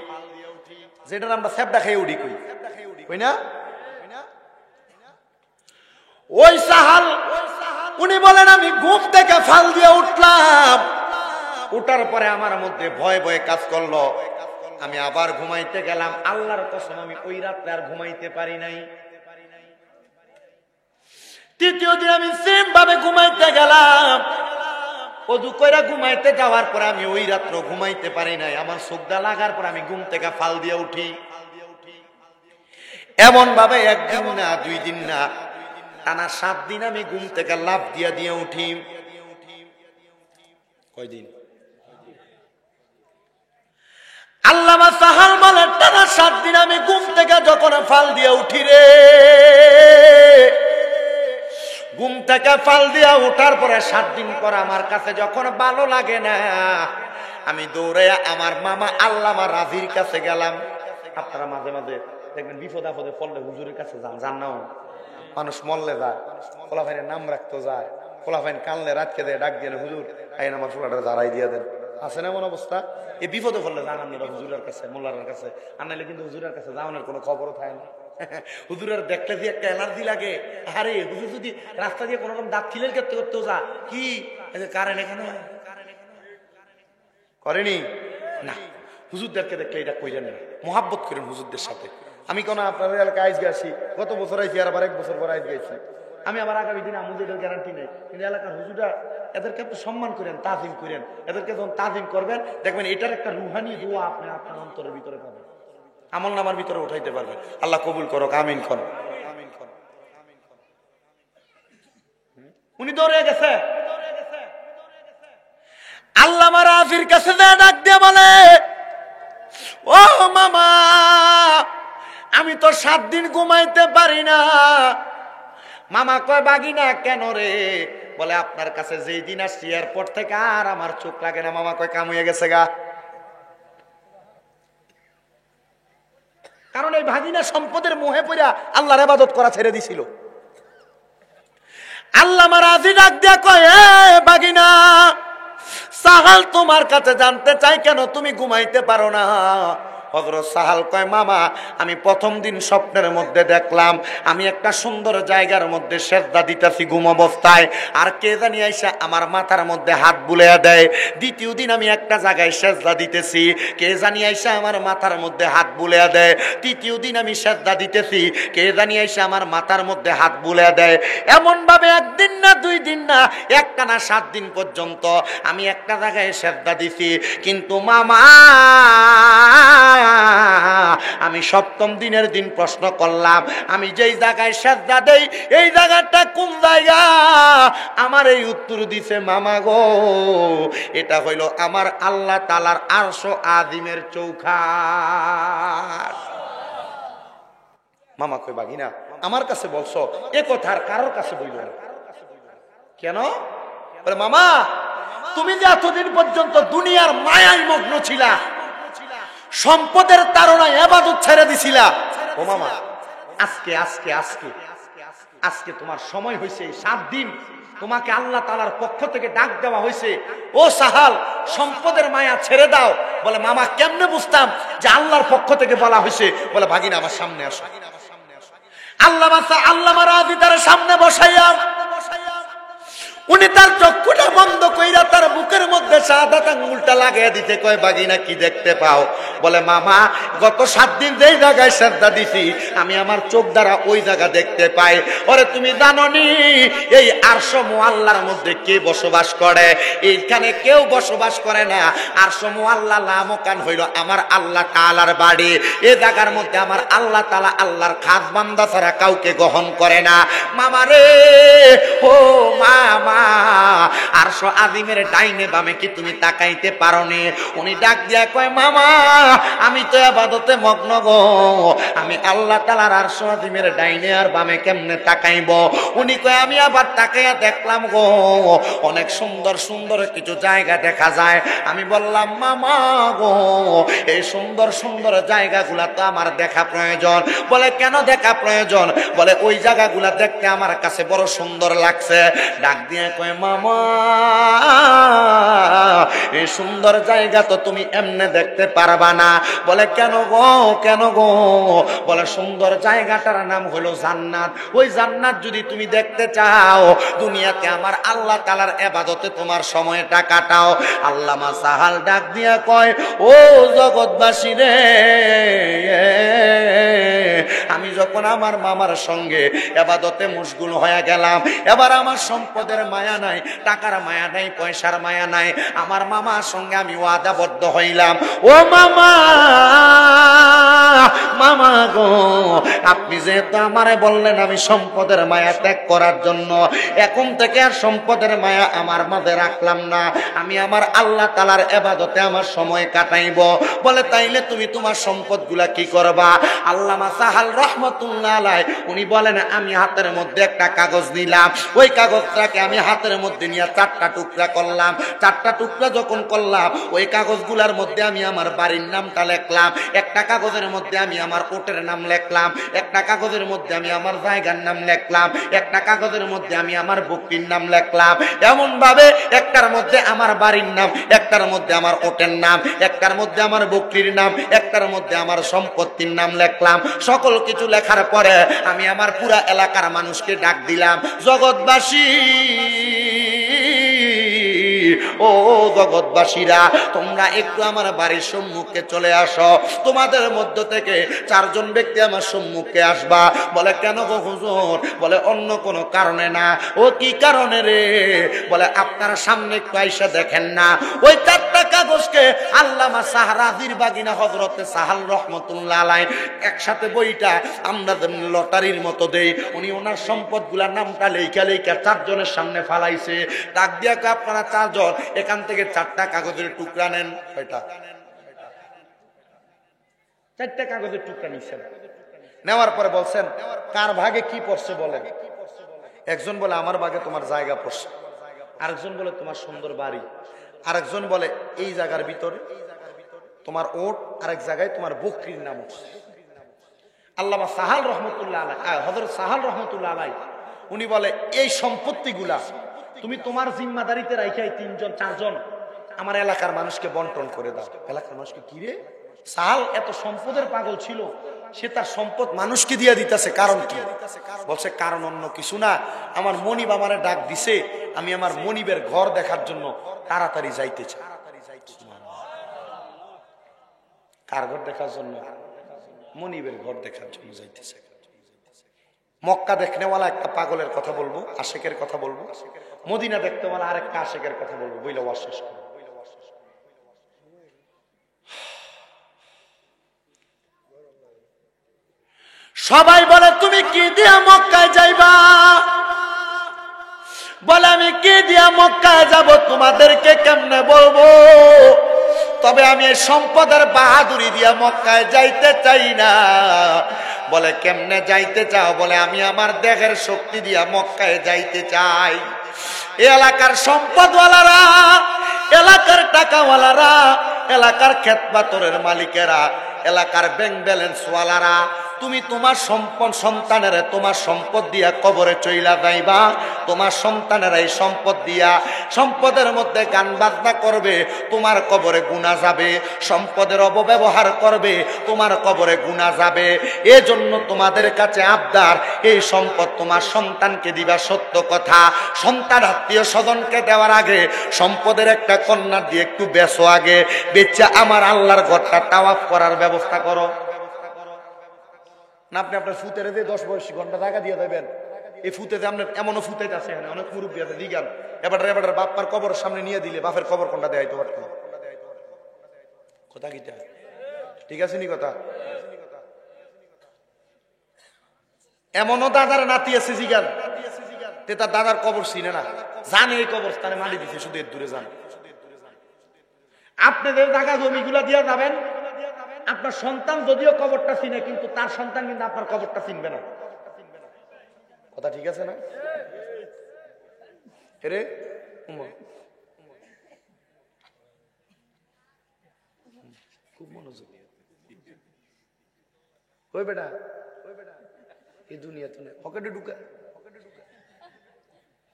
যেটা আমরা সেপটা খেয়ে উঠি কই না? ওই সাহাল উনি বলেন আমি ঘুম থেকে ফাল দিয়ে উঠলাম, উঠার পরে আমার মধ্যে ভয় ভয় কাজ করলো, আমি আবার ঘুমাইতে গেলাম। আল্লাহর কসম আমি ওই রাতে আর ঘুমাইতে পারি নাই। তৃতীয় দিন আমি সেম ভাবে ঘুমাইতে গেলাম, অজু কইরা ঘুমাইতে যাওয়ার পর আমি ওই রাত্র ঘুমাইতে পারি নাই। আমার চোখটা লাগার পর আমি ঘুম থেকে ফাল দিয়ে উঠি। এমন ভাবে একদিন না, 2 দিন না, টানা 7 দিন আমি ঘুম থেকে লাফ দিয়া দিয়ে উঠি। কয়দিন? আল্লামা সাহাল বলে টানা 7 দিন আমি ঘুম থেকে যখন ফাল দিয়ে উঠি রে, ঘুম থেকে ফাল দিয়া উঠার পরে 7 দিন পর আমার কাছে যখন ভালো লাগে না, আমি দৌড়ে আমার মামা আল্লামা রাজির কাছে গেলাম। আপনারা মাঝে মাঝে দেখবেন বিপদ আপদে পড়লে হুজুরের কাছে যান, যান না? মানুষ মরলে যায়, পোলাফাইনের নাম রাখতে যায়, পোলাফাইন কানলে রাতকে দেয়, ডাক দিয়ে হুজুর আইন আমার পোলাটা জারাই দিয়ে দেন। আছে না এমন অবস্থা? এই বিপদে পড়লে যান আপনারা হুজুরের কাছে, মোল্লার কাছে। আনাইলে কিন্তু হুজুরের কাছে যাওয়ানোর কোনো খবরও থাকে না। হুজুরের দেখলে যে একটা এলার্জি লাগে। আরে হুজুর যদি রাস্তা দিয়ে কোনো রকম দাঁত খিলের করতে করতেও যা, কি কারেন্ট এখানে করেনি না, হুজুরদেরকে দেখলে এটা কইলেন না, মোহাব্বত করেন হুজুরদের সাথে। আমি কোনো আপনার এলাকায় আইজ গেছি, গত বছর আইছি, আর আবার 1 বছর পর আইজ গেছি। আমি আবার আগামী দিনে আমাদের গ্যারান্টি নেই, কিন্তু এলাকার হুজুররা এদেরকে একটু সম্মান করেন, তাজিম করেন। এদেরকে যখন তাজিম করবেন দেখবেন এটার একটা রুহানি দোয়া আপনি আপনার অন্তরের ভিতরে পাবেন, আমল নামার ভিতরে উঠাইতে পারবেন। আল্লাহ কবুল করো, আমিন করো। উনি দৌড়ে গেছে, আল্লামা রাজির কাছে ডাক দিয়ে বলে, ও মামা আমি তো 7 দিন ঘুমাইতে পারি না। মামা কয় বাগিনা কেন রে? বলে আপনার কাছে যেই দিন আসছি এয়ারপোর্ট থেকে আর আমার চোখ লাগে না। মামা কয় কাম হয়ে গেছে গা। কারণ এই ভাগিনা সম্পদের মোহে পড়া আল্লাহর ইবাদত করা ছেড়ে দিছিল। আল্লামা রাজি ডাক দিয়া কয়, এ ভাগিনা সাহাল তোমার কাছে জানতে চাই কেন তুমি ঘুমাইতে পারো না? হযরত সাহাল কয় মামা আমি প্রথম দিন স্বপ্নের মধ্যে দেখলাম আমি একটা সুন্দর জায়গার মধ্যে সেজদা দিতেছি ঘুম অবস্থায়, আর কে জানি আইসা আমার মাথার মধ্যে হাত বুলাইয়া দেয়। দ্বিতীয় দিন আমি একটা জায়গায় সেজদা দিতেছি, কে জানি আইসা আমার মাথার মধ্যে হাত বুলাইয়া দেয়। তৃতীয় দিন আমি সেজদা দিতেছি, কে জানি আইসা আমার মাথার মধ্যে হাত বুলাইয়া দেয়। এমন ভাবে 1 দিন না 2 দিন না, একটানা 7 দিন পর্যন্ত আমি একটা জায়গায় সেজদা দিছি। কিন্তু মামা আমি 7ম দিনের দিন প্রশ্ন করলাম আমি যেই জায়গায় সেজদা দেই এই জায়গাটা কোন জায়গা? আমার এই উত্তর দিছে মামা গো এটা হইল আমার আল্লাহ তাআলার আরশ আযিমের চৌখাট। মামা কই বাগিনা আমার কাছে বলছো, এ কথার কারোর কাছে বইল না কেন? বলে মামা তুমি যে এতদিন পর্যন্ত দুনিয়ার মায়ায় মগ্ন ছিলা, সম্পদের তাড়নায় ইবাদত ছেড়ে দিছিলা, ও মামা আজকে আজকে আজকে আজকে তোমার সময় হয়েছে। 7 দিন তোমাকে আল্লাহ তাআলার পক্ষ থেকে ডাক দেওয়া হয়েছে, ও সাহাল সম্পদের মায়া ছেড়ে দাও। বলে মামা কেমনে বুঝতাম যে আল্লাহর পক্ষ থেকে বলা হয়েছে? বলে ভাগিনা আমার সামনে আসো। আল্লামা রাজি তার সামনে বসাইয়া উনি তার চক্ষুটা বন্ধ কইরা তার বুকের মধ্যে শাহাদাত আঙ্গুলটা লাগাইয়া দিতে কয় বাগিনা কি দেখতে পাও? বলে মামা গত 7 দিন যেই জায়গায় শ্রদ্ধা দিছি আমি আমার চোখ দ্বারা ওই জায়গা দেখতে পাই। ওরে তুমি জানোনি এই আরশ মুআল্লার মধ্যে কে বসবাস করে? এইখানে কেউ বসবাস করে না। আরশ মুআল্লা লামকান হইল আমার আল্লাহ তাআলার বাড়ি। এই জায়গার মধ্যে আমার আল্লাহ তাআলা আল্লাহর খাস বান্দা ছাড়া কাউকে গ্রহণ করে না। মামা রে, ও মামা, আরশ আজিমের ডাইনে বামে কি তুমি তাকাইতে পারো নি? উনি ডাক দিয়া কয় মামা আমি তো ইবাদতে মগ্ন গো, আমি আল্লাহ তাআলার আরশ আজিমের ডাইনে আর বামে কেমনে তাকাইব? উনি কয় আমি আবার তাকাইয়া দেখলাম গো অনেক সুন্দর সুন্দর কিছু জায়গা দেখা যায়। আমি বললাম মামা গো এই সুন্দর সুন্দর জায়গাগুলা তো আমার দেখা প্রয়োজন। বলে কেন দেখা প্রয়োজন? বলে ওই জায়গাগুলা দেখতে আমার কাছে বড় সুন্দর লাগছে। ডাক দিয়ে কয় মামা এই সুন্দর জায়গা তো তুমি এমনে দেখতে পারবা না। বলে কেন গো, কেন গো? বলে সুন্দর জায়গাটার নাম হলো জান্নাত। ওই জান্নাত যদি তুমি দেখতে চাও দুনিয়াতে আমার আল্লাহ তাআলার ইবাদতে তোমার সময়টা কাটাও। আল্লামা সাহাল ডাক দিয়া কয় ও জগৎবাসী রে, আমি যখন আমার মামার সঙ্গে ইবাদতে মশগুল হয়ে গেলাম, এবার আমার সম্পদের মায়া নাই, টাকার মায়া নাই, পয়সার মায়া নাই। আমার মামার সঙ্গে আমি ওয়াদাবদ্ধ হইলাম, ও মামা, মামা গো আপনি যেহেতু আমারে বললেন আমি সম্পদের মায়া ত্যাগ করার জন্য, এখন থেকে আর সম্পদের মায়া আমার মাঝে রাখলাম না, আমি আমার আল্লাহ তাআলার ইবাদতে আমার সময় কাটাইব। বলে তাইলে তুমি তোমার সম্পদগুলা কি করবা? আল্লামা সাহাল রাহমাতুল্লাহ আলাইহি উনি বলেন আমি হাতের মধ্যে একটা কাগজ নিলাম, ওই কাগজটাকে আমি হাতের মধ্যে নিয়ে 4টা টুকরা করলাম। 4টা টুকরা যখন করলাম ওই কাগজগুলার মধ্যে আমি আমার বাড়ির নামটা লিখলাম, একটা কাগজের মধ্যে আমি আমার ওটের নাম লিখলাম, একটা কাগজের মধ্যে আমি আমার জায়গার নাম লিখলাম, একটা কাগজের মধ্যে আমি আমার বকরির নাম লিখলাম। এমন ভাবে একটার মধ্যে আমার বাড়ির নাম, একটার মধ্যে আমার ওটের নাম, একটার মধ্যে আমার বকরির নাম, একটার মধ্যে আমার সম্পত্তির নাম লিখলাম। সকল কিছু লেখার পরে আমি আমার পুরা এলাকার মানুষকে ডাক দিলাম, জগৎবাসী, ও জগৎবাসীরা তোমরা একটু আমার বাড়ির সম্মুখে চলে আসো। তোমাদের মধ্য থেকে 4 জন ব্যক্তি আমার সম্মুখে আসবা। বলে কেন গো হুজুর? বলে অন্য কোনো কারণে না। ও কি কারণে রে? বলে আপনারা সামনে একটু আইসা দেখেন না, ওই 4টা কাগজকে আল্লামা সাহারাদির বাগিনা হযরতে সাহাল রহমাতুল্লাহ আলাইহি একসাথে বইটা আমরা লটারির মতো দেই, উনি ওনার সম্পদগুলার নামটা লেখা লেখা 4 জনের সামনে ফালাইছে। ডাক দিয়া আপনারা 4 জন এখান থেকে 4টা কাগজের টুকরা নেন। কয়টা? 4টা কাগজের টুকরা নিচ্ছেন। নেওয়ার পরে বলছেন কার ভাগে কি পড়ছে বলেন। একজন বলে আমার ভাগে তোমার জায়গা পড়ছে, আরেকজন বলে তোমার সুন্দর বাড়ি, আরেকজন বলে এই জায়গার ভিতরে তোমার ওট, আরেক জায়গায় তোমার বকরির নাম উঠছে। আল্লামা সাহাল রহমতুল্লাহ আলাইহি, হযরত সাহাল রহমতুল্লাহ আলাইহি উনি বলে এই সম্পত্তিগুলা তুমি তোমার জিম্মাদারিতে রাইখাই 3 জন 4 জন আমার এলাকার মানুষকে বন্টন করে দাও। এলাকার মানুষকে কি রে? সাহাল এত সম্পদের পাগল ছিল, সে তার সম্পদ মানুষকে দিয়ে দিতেছে, কারণ কি? বলছে কারণ অন্য কিছু না, আমার মনিব আমারে ডাক দিছে, আমি আমার মনিবের ঘর দেখার জন্য তাড়াতাড়ি যাইতে চাই। কার ঘর দেখার জন্য? মনিবের ঘর দেখার জন্য যাইতেছে। মক্কা দেখনেওয়ালা একটা পাগলের কথা বলবো, আশেকের কথা বলবো, মদিনা দেখতেওয়ালা আরেকটা আশেকের কথা বলবো, বইলে ওয়াজ শেষ করবো। সবাই বলে তুমি কি দিয়া মক্কায় যাইবা? বলে আমি কি দিয়া মক্কায় যাব তোমাদেরকে কেমনে বলবো? তবে আমি এই সম্পদের বাহাদুরি দিয়া মক্কায় যাইতে চাই না। বলে কেমনে যাইতে চাও? বলে আমি আমার দেহের শক্তি দিয়া মক্কায় যাইতে চাই। এলাকার সম্পদওয়ালারা, এলাকার টাকাওয়ালারা, এলাকার ক্ষেত পাথরের মালিকেরা, এলাকার ব্যাংক ব্যালেন্স ওয়ালারা তুমি তোমার সন্তানেরা তোমার সম্পদ দিয়া কবরে চইলা যাইবা, তোমার সন্তানেরা এই সম্পদ দিয়া সম্পদের মধ্যে গান বাজনা করবে, তোমার কবরে গুনাহ যাবে। সম্পদের অপব্যবহার করবে, তোমার কবরে গুনাহ যাবে। এজন্য তোমাদের কাছে আবদার, এই সম্পদ তোমার সন্তানকে দিবা সত্য কথা। সন্তান আত্মীয় স্বজনকে দেওয়ার আগে সম্পদের একটা কন্যা দিয়ে একটু বেচো আগে, বেচা আমার আল্লাহর ঘরটা তাওয়াফ করার ব্যবস্থা করো। না আপনি আপনার ফুতের 10 বয়সী ঘন্টা টাকা দিয়ে দেবেন, এই ফুতেতে আপনার এমনও ফুতেতে আছে, অনেক মুরব্বী আছে দিগান, এবার বাপ্পার কবরের সামনে নিয়ে দিলে বাপের কবর কোনটা দেয় তো কথা কিটা ঠিক আছে নি কথা। এমনও দাদার নাতি আছে জিগান, তে তার দাদার কবর চিনে না, জানে এই কবরস্থানে মাটি দিছে, শুধু এর দূরে যান। আপনাদের জায়গা জমিগুলা দিয়ে যাবেন, আপনার সন্তান যদিও কবরটা চিনে, কিন্তু তার সন্তান কিন্তু আপনার কবরটা চিনবে না। কথা ঠিক আছে না? রে খুব মনোযোগ ওই বেটা, এই দুনিয়া তো পকেটে ঢুকা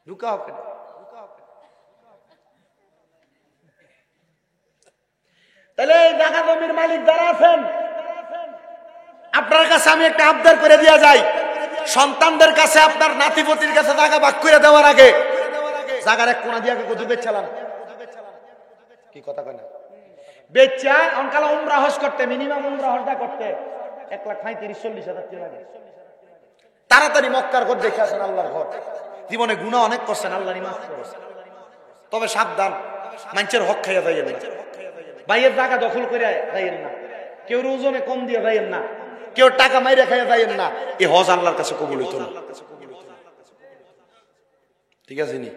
ঢুকা পকেটে। তাহলে এই জায়গা জমির মালিক যারা আছেন, আপনার কাছে আমি একটা আবদার করে দেওয়া যায়, সন্তানদের কাছে আপনার নাতিপতির কাছে জায়গা ভাগ করে দেওয়ার আগে জায়গার এক কোনা দিয়ে কত বেচালাম, কি কথা কয় না, বেচা অনকালা উমরা হজ করতে, মিনিমাম উমরা হজটা করতে 1,35,40,000 টাকা লাগে। তাড়াতাড়ি মক্কার ঘর দেখে আসেন, আল্লাহর ঘর। জীবনে গুনাহ অনেক করছেন, আল্লাহ মাফ করেছেন, তবে সাবধান, মানুষের হক খাইয়া যাইয়েন না, ভাইয়ের জায়গা দখল করে যাইয়েন না, কেউ ওজনে কম দিয়ে যাইয়েন না, কেউ টাকা মাইরে খাইয়া যাইয়েন না। এই হজ আল্লাহর কাছে কবুল হইতো না, ঠিক আছে নি?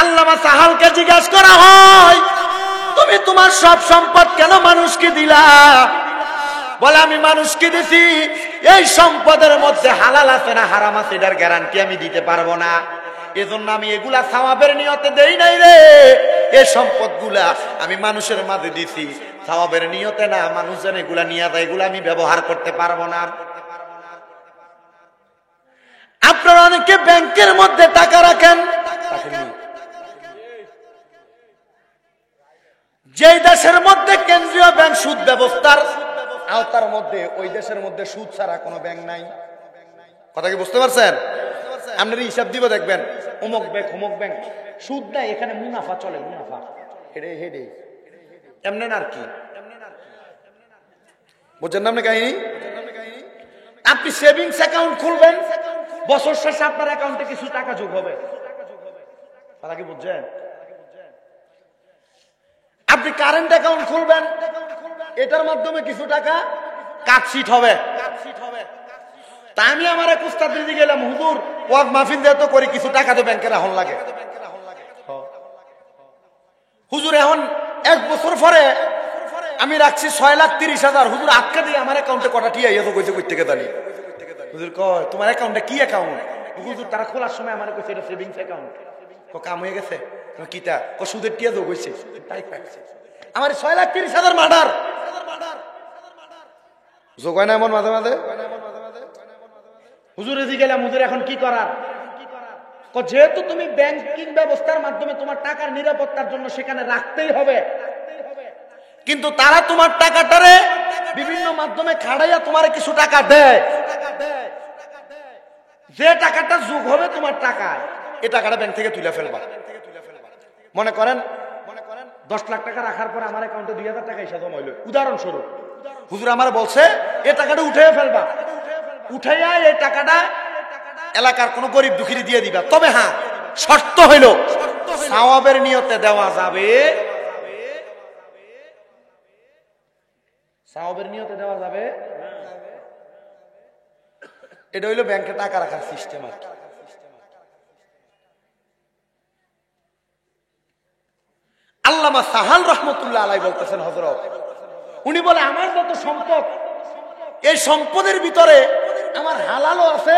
আল্লামা সাহালকে জিজ্ঞাসা করা হয়, তুমি তোমার সব সম্পদ কেন মানুষকে দিলা? বলে আমি মানুষকে দিছি, এই সম্পদের মধ্যে হালাল আছে না হারাম আছে এটার গ্যারান্টি আমি দিতে পারবো না, এজন্য আমি এগুলা সওয়াবের নিয়তে দেই নাই রে। এই সম্পদগুলা আমি মানুষের মাঝে দিছি, সওয়াবের নিয়তে না, মানুষ যেন এগুলা নিয়ে যায়, এগুলা আমি ব্যবহার করতে পারবো না। আপনারা অনেকে ব্যাংকের মধ্যে টাকা রাখেন, যেই দেশের মধ্যে কেন্দ্রীয় ব্যাংক সুদ ব্যবস্থার আওতার মধ্যে, ওই দেশের মধ্যে সুদ ছাড়া কোনো ব্যাংক নাই। কথা কি বুঝতে পারছেন? আপনার হিসাব দিব, দেখবেন অমুক ব্যাংক অমুক ব্যাংক সুদ নাই, এখানে মুনাফা চলে, মুনাফা হেডে হেডে এমনি আর কি, বুঝছেন না আপনি কাহিনী? আপনি সেভিংস অ্যাকাউন্ট খুলবেন, বছর শেষে আপনার অ্যাকাউন্টে কিছু টাকা যোগ হবে, কথা কি বুঝছেন? আপনি কারেন্ট অ্যাকাউন্ট খুলবেন, এটার মাধ্যমে কিছু টাকা কাটশিট হবে। তা আমি আমার এক উস্তাদ দিদি গেলাম, হুজুর ওয়াজ মাহফিল দিয়ে তো করি, কিছু টাকা তো ব্যাংকে রাখুন লাগে। হুজুর এখন 1 বছর পরে আমি রাখছি 6,30,000, হুজুর আটকা দিয়ে আমার অ্যাকাউন্টে কটা টিয়া ইয়ে তো কইছে কই থেকে জানি। হুজুর কয় তোমার অ্যাকাউন্টে কি অ্যাকাউন্ট? হুজুর তারা খোলার সময় আমার কইছে এটা সেভিংস অ্যাকাউন্ট। কাম হয়ে গেছে কিটা সুদের টিয়া যোগ হয়েছে, তাই আমার 6,30,000 মার্ডার যোগ হয় না এমন মাঝে মাঝে। হুজুরে জি গেলাম, হুজুর এখন কি করার? যেহেতু তুমি ব্যাংকিং ব্যবস্থার মাধ্যমে তোমার টাকার নিরাপত্তার জন্য সেখানে রাখতেই হবে, কিন্তু তারা তোমার টাকাটারে বিভিন্ন মাধ্যমে খাড়াইয়া তোমার কিছু টাকা দেয়, যে টাকাটা যোগ হবে তোমার টাকায়, এই টাকাটা ব্যাংক থেকে তুলে ফেলবা। মনে করেন 10 লাখ টাকা রাখার পর আমার অ্যাকাউন্টে 2,000 টাকা এসে জমা হইল, উদাহরণস্বরূপ। হুজুর আমার বলছে এই টাকাটা উঠে ফেলবা, উঠাইয়া এই টাকাটা এলাকার কোন গরিব দুঃখী দিয়ে দিবা। তবে হ্যাঁ, শর্ত হইল সওয়াবের নিয়তে দেওয়া যাবে, সওয়াবের নিয়তে দেওয়া যাবে। এটা হইল ব্যাংকে টাকা রাখার সিস্টেম আর কি। আল্লামা সাহাল রহমতুল্লাহ আলাইহি বলতেছেন হযরত, উনি বলে আমার যত সম্পদ, এই সম্পদের ভিতরে আমার হালালও আছে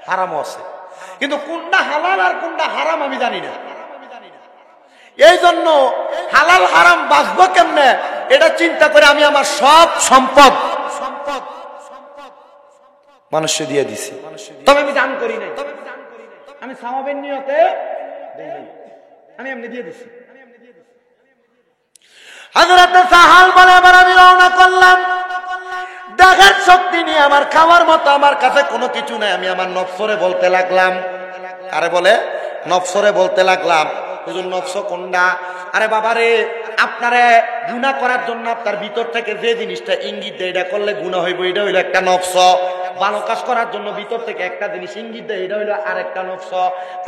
হারামও আছে, কিন্তু কোনটা হালাল আর কোনটা হারাম আমি জানি না। এই জন্য হালাল হারাম বাঁচবো কেমনে এটা চিন্তা করে আমি আমার সব সম্পদ মানুষকে দিয়ে দিছি। তবে আমি দান করি নাই, আমি সাওয়াবের নিয়তে দেই নাই, আমি এমনি দিয়ে দিছি। হযরত সাহাল বলে এবার আমি রওনা করলাম। দেখার শক্তি নিয়ে আমার খাওয়ার মতো আমার কাছে কোনো কিছু নাই। আমি আমার নফসরে বলতে লাগলাম। আরে বলে নফসরে বলতে লাগলাম, হুজুর নফস কোনটা? আরে বাবা রে, আপনারে গুনাহ করার জন্য আপনার ভিতর থেকে যে জিনিসটা ইঙ্গিত দেয় এটা করলে গুনাহ হইব, এটা হইলো একটা নফস। ভালো কাজ করার জন্য ভিতর থেকে একটা জিনিস ইঙ্গিত দেয়, এটা হইলো আরেকটা নফস।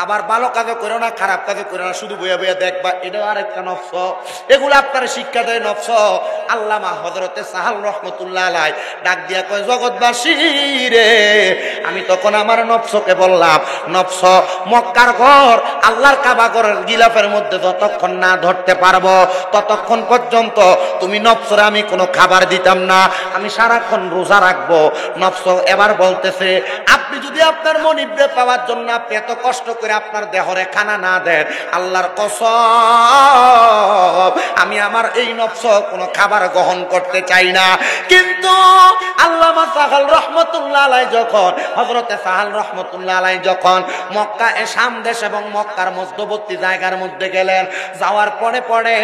আবার ভালো কাজও করো না, খারাপ কাজও করো না, শুধু বইয়া বইয়া দেখবা, এটাও আরেকটা নফস। এগুলো আপনার শিক্ষা দেয় নফস। আল্লামা হযরতে সাহাল রাহমাতুল্লাহ আলাইহি ডাক দিয়া কয়, জগৎবাসী রে, আমি তখন আমার নফসকে বললাম, নফস মক্কার ঘর আল্লাহর কাবা ঘরের গিলাফের মধ্যে যতক্ষণ না ধরতে পারবো ততক্ষণ পর্যন্ত তুমি নফসরে আমি কোনো খাবার দিতাম না, আমি সারাক্ষণ রোজা রাখবো। নফস এবার বলতেছে, আপনি যদি আপনার মনিবরে পাওয়ার জন্য আপনি এত কষ্ট করে আপনার দেহরে খানা না দেন, আল্লাহর কসম আমি আমার এই নফস কোনো খাবার গ্রহণ করতে চাই না। কিন্তু আল্লামা সাহাল রাহমাতুল্লাহ আলাইহি যখন হযরতে সাহাল রাহমাতুল্লাহ আলাইহি যখন মক্কা শাম দেশ এবং মক্কার মধ্যবর্তী জায়গার মধ্যে গেলেন, যাওয়ার পরে পরে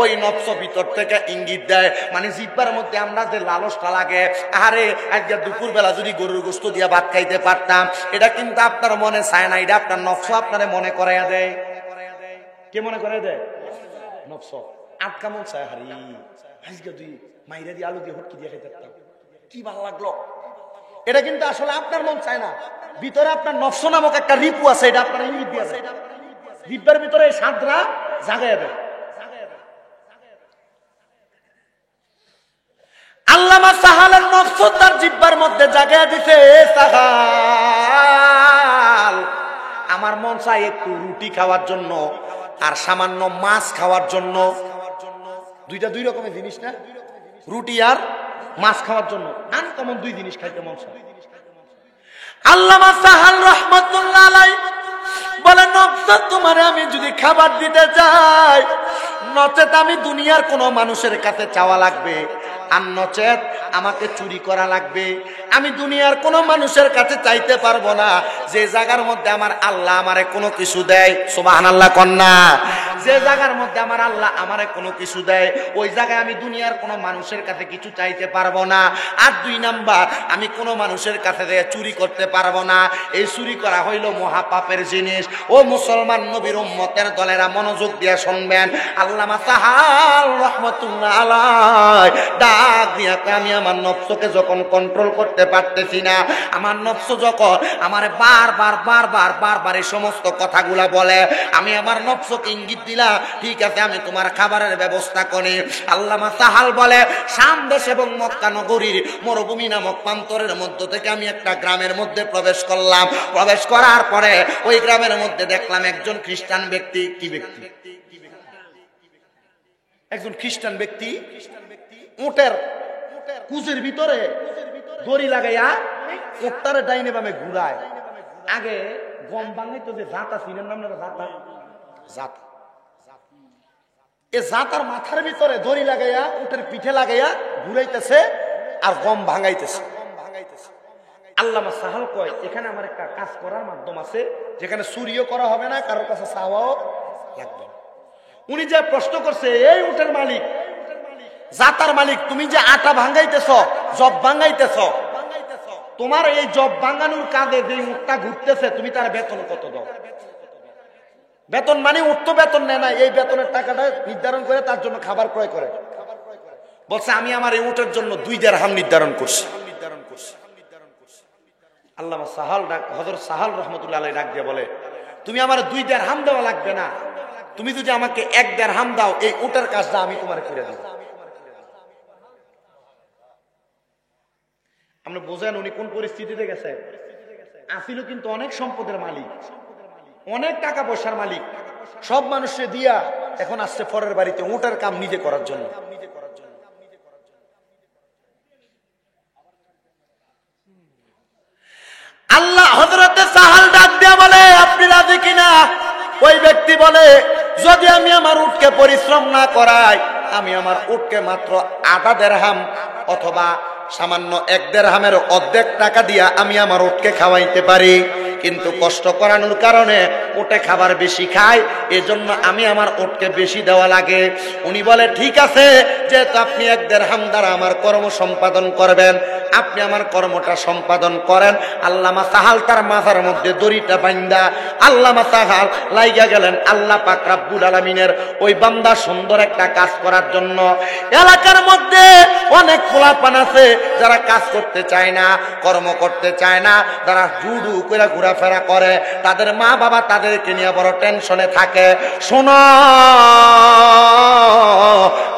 ওই নফস ভিতর থেকে ইঙ্গিত দেয়, মানে জিহ্বার মধ্যে আমরা যে লালসটা লাগে, আরে আজকে দুপুর বেলা যদি গরুর গোশত দিয়া ভাত খাইতে পারতাম, এটা কিন্তু আপনার মনে চায় না, এটা আপনার নফস আপনারে মনে করাইয়া দেয়। কে মনে করাইয়া দেয়? নফস। আটকা মন চায়, হারি আজকে তুই মাইরা দিয়ে আলু দিয়ে হুটকি দিয়ে খাইতে পারতাম, কি ভালো লাগলো। এটা কিন্তু আসলে আপনার মন চায় না, ভিতরে আপনার নফস নামক একটা রিপু আছে, এটা আপনার ইঙ্গিত দিয়ে আছে। জিহ্বার ভিতরে এই সাদরা জাগাইয়া দেয়। আল্লামা সাহালের নফস তার জিহ্বার মধ্যে জাগাইয়া দিতে, সাহাল আমার মন চাই একটু রুটি খাওয়ার জন্য আর সামান্য মাছ খাওয়ার জন্য। দুইটা দুই রকমের জিনিস না, রুটি আর মাছ খাওয়ার জন্য আনকমন দুই জিনিস খাইতে মন চায়। আল্লামা সাহাল রাহমাতুল্লাহ আলাইহি বলে, নফস তোমারে আমি যদি খাবার দিতে চাই, নচেত আমি দুনিয়ার কোন মানুষের কাছে চাওয়া লাগবে, আর নচেত আমাকে চুরি করা লাগবে। আমি দুনিয়ার কোন মানুষের কাছে চাইতে পারবো না যে জায়গার মধ্যে আমার আল্লাহ আমারে কোনো কিছু দেয়। সুবহানাল্লাহ কন্যা। যে জায়গার মধ্যে আমার আল্লাহ আমারে কোনো কিছু দেয়, ওই জায়গায় আমি দুনিয়ার কোনো মানুষের কাছে কিছু চাইতে পারবো না। আর দুই নাম্বার, আমি কোনো মানুষের কাছে চুরি করতে পারবো না। এই চুরি করা হইল মহাপাপের জিনিস। ও মুসলমান নবীর উম্মতের দলেরা মনোযোগ দিয়ে শুনবেন। আল্লামা সাহাল রাহমাতুল্লাহ আলাইহি ডাক দিয়া, আমি আমার নফসকে যখন কন্ট্রোল করতে পারতেছি না, আমার নফস যখন আমার বারবার এই সমস্ত কথাগুলা বলে, আমি আমার নফসকে ইঙ্গিত দিলাম, ঠিক আছে আমি তোমার খাবারের ব্যবস্থা করি। আল্লামা সাহাল বলে, শাম দেশ এবং মক্কা নগরীর মরুভূমি নামক প্রান্তরের মধ্য থেকে আমি একটা গ্রামের মধ্যে প্রবেশ করলাম। প্রবেশ করার পরে ওই গ্রামের মধ্যে দেখলাম একজন খ্রিস্টান ব্যক্তি। কি ব্যক্তি? একজন খ্রিস্টান ব্যক্তি উটের কুচের ভিতরে দড়ি লাগাইয়া উটটারে ডাইনে বামে ঘুরায়। আগে গম বাঙাইতো যে জাতা, সিনের নাম না জাতা, জাতা। এ জাতার মাথার ভিতরে দড়ি লাগাইয়া উটের পিঠে লাগাইয়া ঘুরাইতেছে আর গম ভাঙাইতেছে। আল্লামা সাহাল কয়, এখানে আমার একটা কাজ করার মাধ্যম আছে, যেখানে চুরিও করা হবে না, কারোর কাছে চাওয়াও লাগবে না। উনি যে প্রশ্ন করছে, এই উটের মালিক, জাতার মালিক, তুমি যে আটা ভাঙাইতেছ, জব ভাঙাইতেছ, তোমার এই জব ভাঙানোর কাজে যে উটটা ঘুরতেছে, তুমি তার বেতন কত দাও? বেতন মানে উঠ তো বেতন নেয় না, এই বেতনের টাকাটা নির্ধারণ করে তার জন্য খাবার ক্রয় করে। বলছে, আমি আমার এই উটের জন্য 2 দিরহাম নির্ধারণ করছি। আল্লামা সাহাল হযরত সাহাল রাহমাতুল্লাহ আলাইহি ডাক দিয়ে বলে, তুমি আমার 2 দিরহাম দেওয়া লাগবে না, তুমি যদি আমাকে 1 দিরহাম দাও, এই উটের কাজটা আমি তোমার করে দেব। আমরা বোঝেন উনি কোন পরিস্থিতিতে গেছে। আসিল কিন্তু অনেক সম্পদের মালিক, অনেক টাকা পয়সার মালিক, সব মানুষে দিয়া এখন আসছে পরের বাড়িতে উটের কাম নিজে করার জন্য। আল্লাহ হযরতে সাহাল ডাক দিয়া বলে, আপনি রাজি কিনা? ওই ব্যক্তি বলে, যদি আমি আমার উটকে পরিশ্রম না করাই, আমি আমার উটকে মাত্র আধা দেরহাম অথবা সামান্য 1 দেরহামের অর্ধেক টাকা দিয়া আমি আমার উটকে খাওয়াইতে পারি, কিন্তু কষ্ট করানোর কারণে উটে খাবার বেশি খায়, এজন্য আমি আমার উটকে বেশি দেওয়া লাগে। উনি বলে ঠিক আছে, যেহেতু আপনি 1 দেরহাম দ্বারা আমার কর্ম সম্পাদন করবেন, আপনি আমার কর্মটা সম্পাদন করেন। আল্লামা সাহাল তার মাথার মধ্যে দড়িটা বাইন্দা আল্লামা সাহাল লাইগা গেলেন আল্লাহ পাক রব্বুল আলামিনের ওই বান্দা সুন্দর একটা কাজ করার জন্য। এলাকার মধ্যে অনেক পোলাপান আছে যারা কাজ করতে চায় না, কর্ম করতে চায় না, যারা জুডু করে ঘোরাফেরা করে, তাদের মা বাবা তাদেরকে নিয়ে বড় টেনশনে থাকে। শোনো,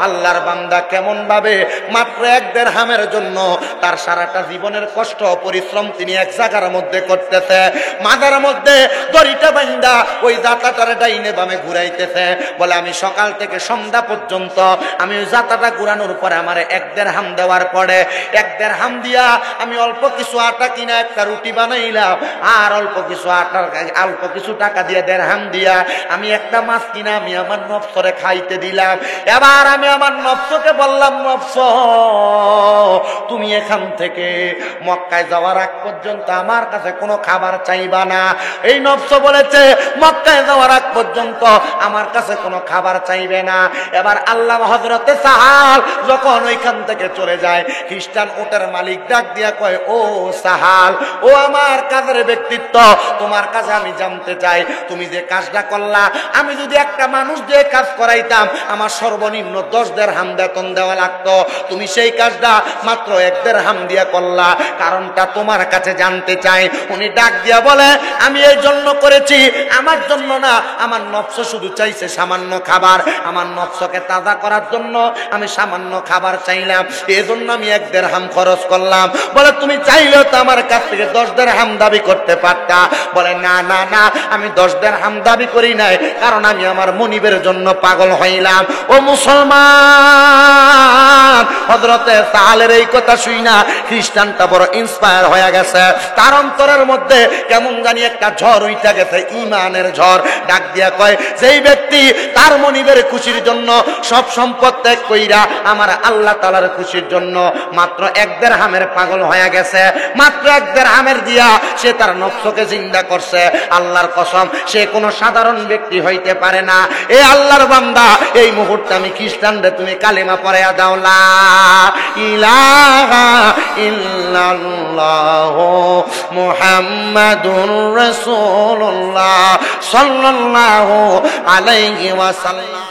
আল্লাহর বান্দা কেমন ভাবে মাত্র 1 দেরহামের জন্য তার সারাটা জীবনের কষ্ট পরিশ্রম তিনি এক জায়গার মধ্যে করতেছে, মাথার মধ্যে দড়িটা বান্দা ওই জাতাটারে ডাইনে বামে ঘুরাইতেছে। বলে আমি সকাল থেকে সন্ধ্যা পর্যন্ত আমি ওই জাতাটা ঘুরানোর পরে আমার 1 দেরহাম দেওয়ার পরে 1 দেরহাম দিয়া আমি অল্প কিছু আটা কিনা একটা রুটি বানাইলাম, আর অল্প কিছু টাকা দিয়ে দেরহাম দিয়া আমি একটা মাছ কিনা আমি আমার নফসরে খাইতে দিলাম। এবার আমি আমার নফসকে বললাম, নফস তুমি এখান থেকে মক্কায় যাওয়ার আগ পর্যন্ত আমার কাছে কোনো খাবার চাইবা না। এই নফস বলেছে মক্কায় যাওয়ার আগ পর্যন্ত আমার কাছে কোনো খাবার চাইবে না। এবার আল্লাহ হযরতে সাহাল যখন ওইখান থেকে চলে যায়, খ্রিস্টান উটের মালিক ডাক দিয়া কয়, ও সাহাল, ও আমার কাজের ব্যক্তিত্ব, তোমার কাছে আমি জানতে চাই, তুমি যে কাজটা করলা, আমি যদি একটা মানুষ দিয়ে কাজ করাইতাম আমার সর্বনিম্ন 10 দেরহাম বেতন দেওয়া লাগতো, তুমি সেই কাজটা মাত্র 1 দেরহাম দিয়া করলা, কারণটা তোমার কাছে জানতে চাই। উনি ডাক দিয়া বলে, আমি এই জন্য করেছি, আমার জন্য না, আমার নফস শুধু চাইছে সামান্য খাবার, আমার নফসকে তাজা করার জন্য আমি সামান্য খাবার চাইলাম, এই জন্য আমি 1 দেরহাম খরচ করলাম। বলে তুমি চাইলেও তো আমার কাছ থেকে 10 দেরহাম দাবি করতে পারতা। বলে না না না, আমি 10 দেরহাম দাবি করি নাই, কারণ আমি আমার মনিবের জন্য পাগল হইলাম। ও মুসলমান, হযরতে সাহালের এই কথা শুইনা খ্রিস্টানটা বড় ইন্সপায়ার হয়ে গেছে, তার অন্তরের মধ্যে কেমন জানি একটা ঝড় উঠা গেছে, ঈমানের ঝড়। ডাক দিয়া কয়, যেই ব্যক্তি তার মনিবের খুশির জন্য সব সম্পদ ত্যাগ কইরা আমার আল্লাহ তাআলার খুশির জন্য মাত্র 1 দেরহামের পাগল হয়ে গেছে, মাত্র 1 দেরহামের দিয়া সে তার নফসকে জিন্দা করছে, আল্লাহর কসম সে কোনো সাধারণ ব্যক্তি হইতে পারে না। এ আল্লাহর বান্দা, এই মুহূর্তে আমি খ্রিস্টানরে তুমি কালেমা পড়াইয়া দাও, লা ইলাহা ইল্লাল্লাহ মুহাম্মাদুর রাসূলুল্লাহ সাল্লাল্লাহু আলাইহি ওয়াসাল্লাম।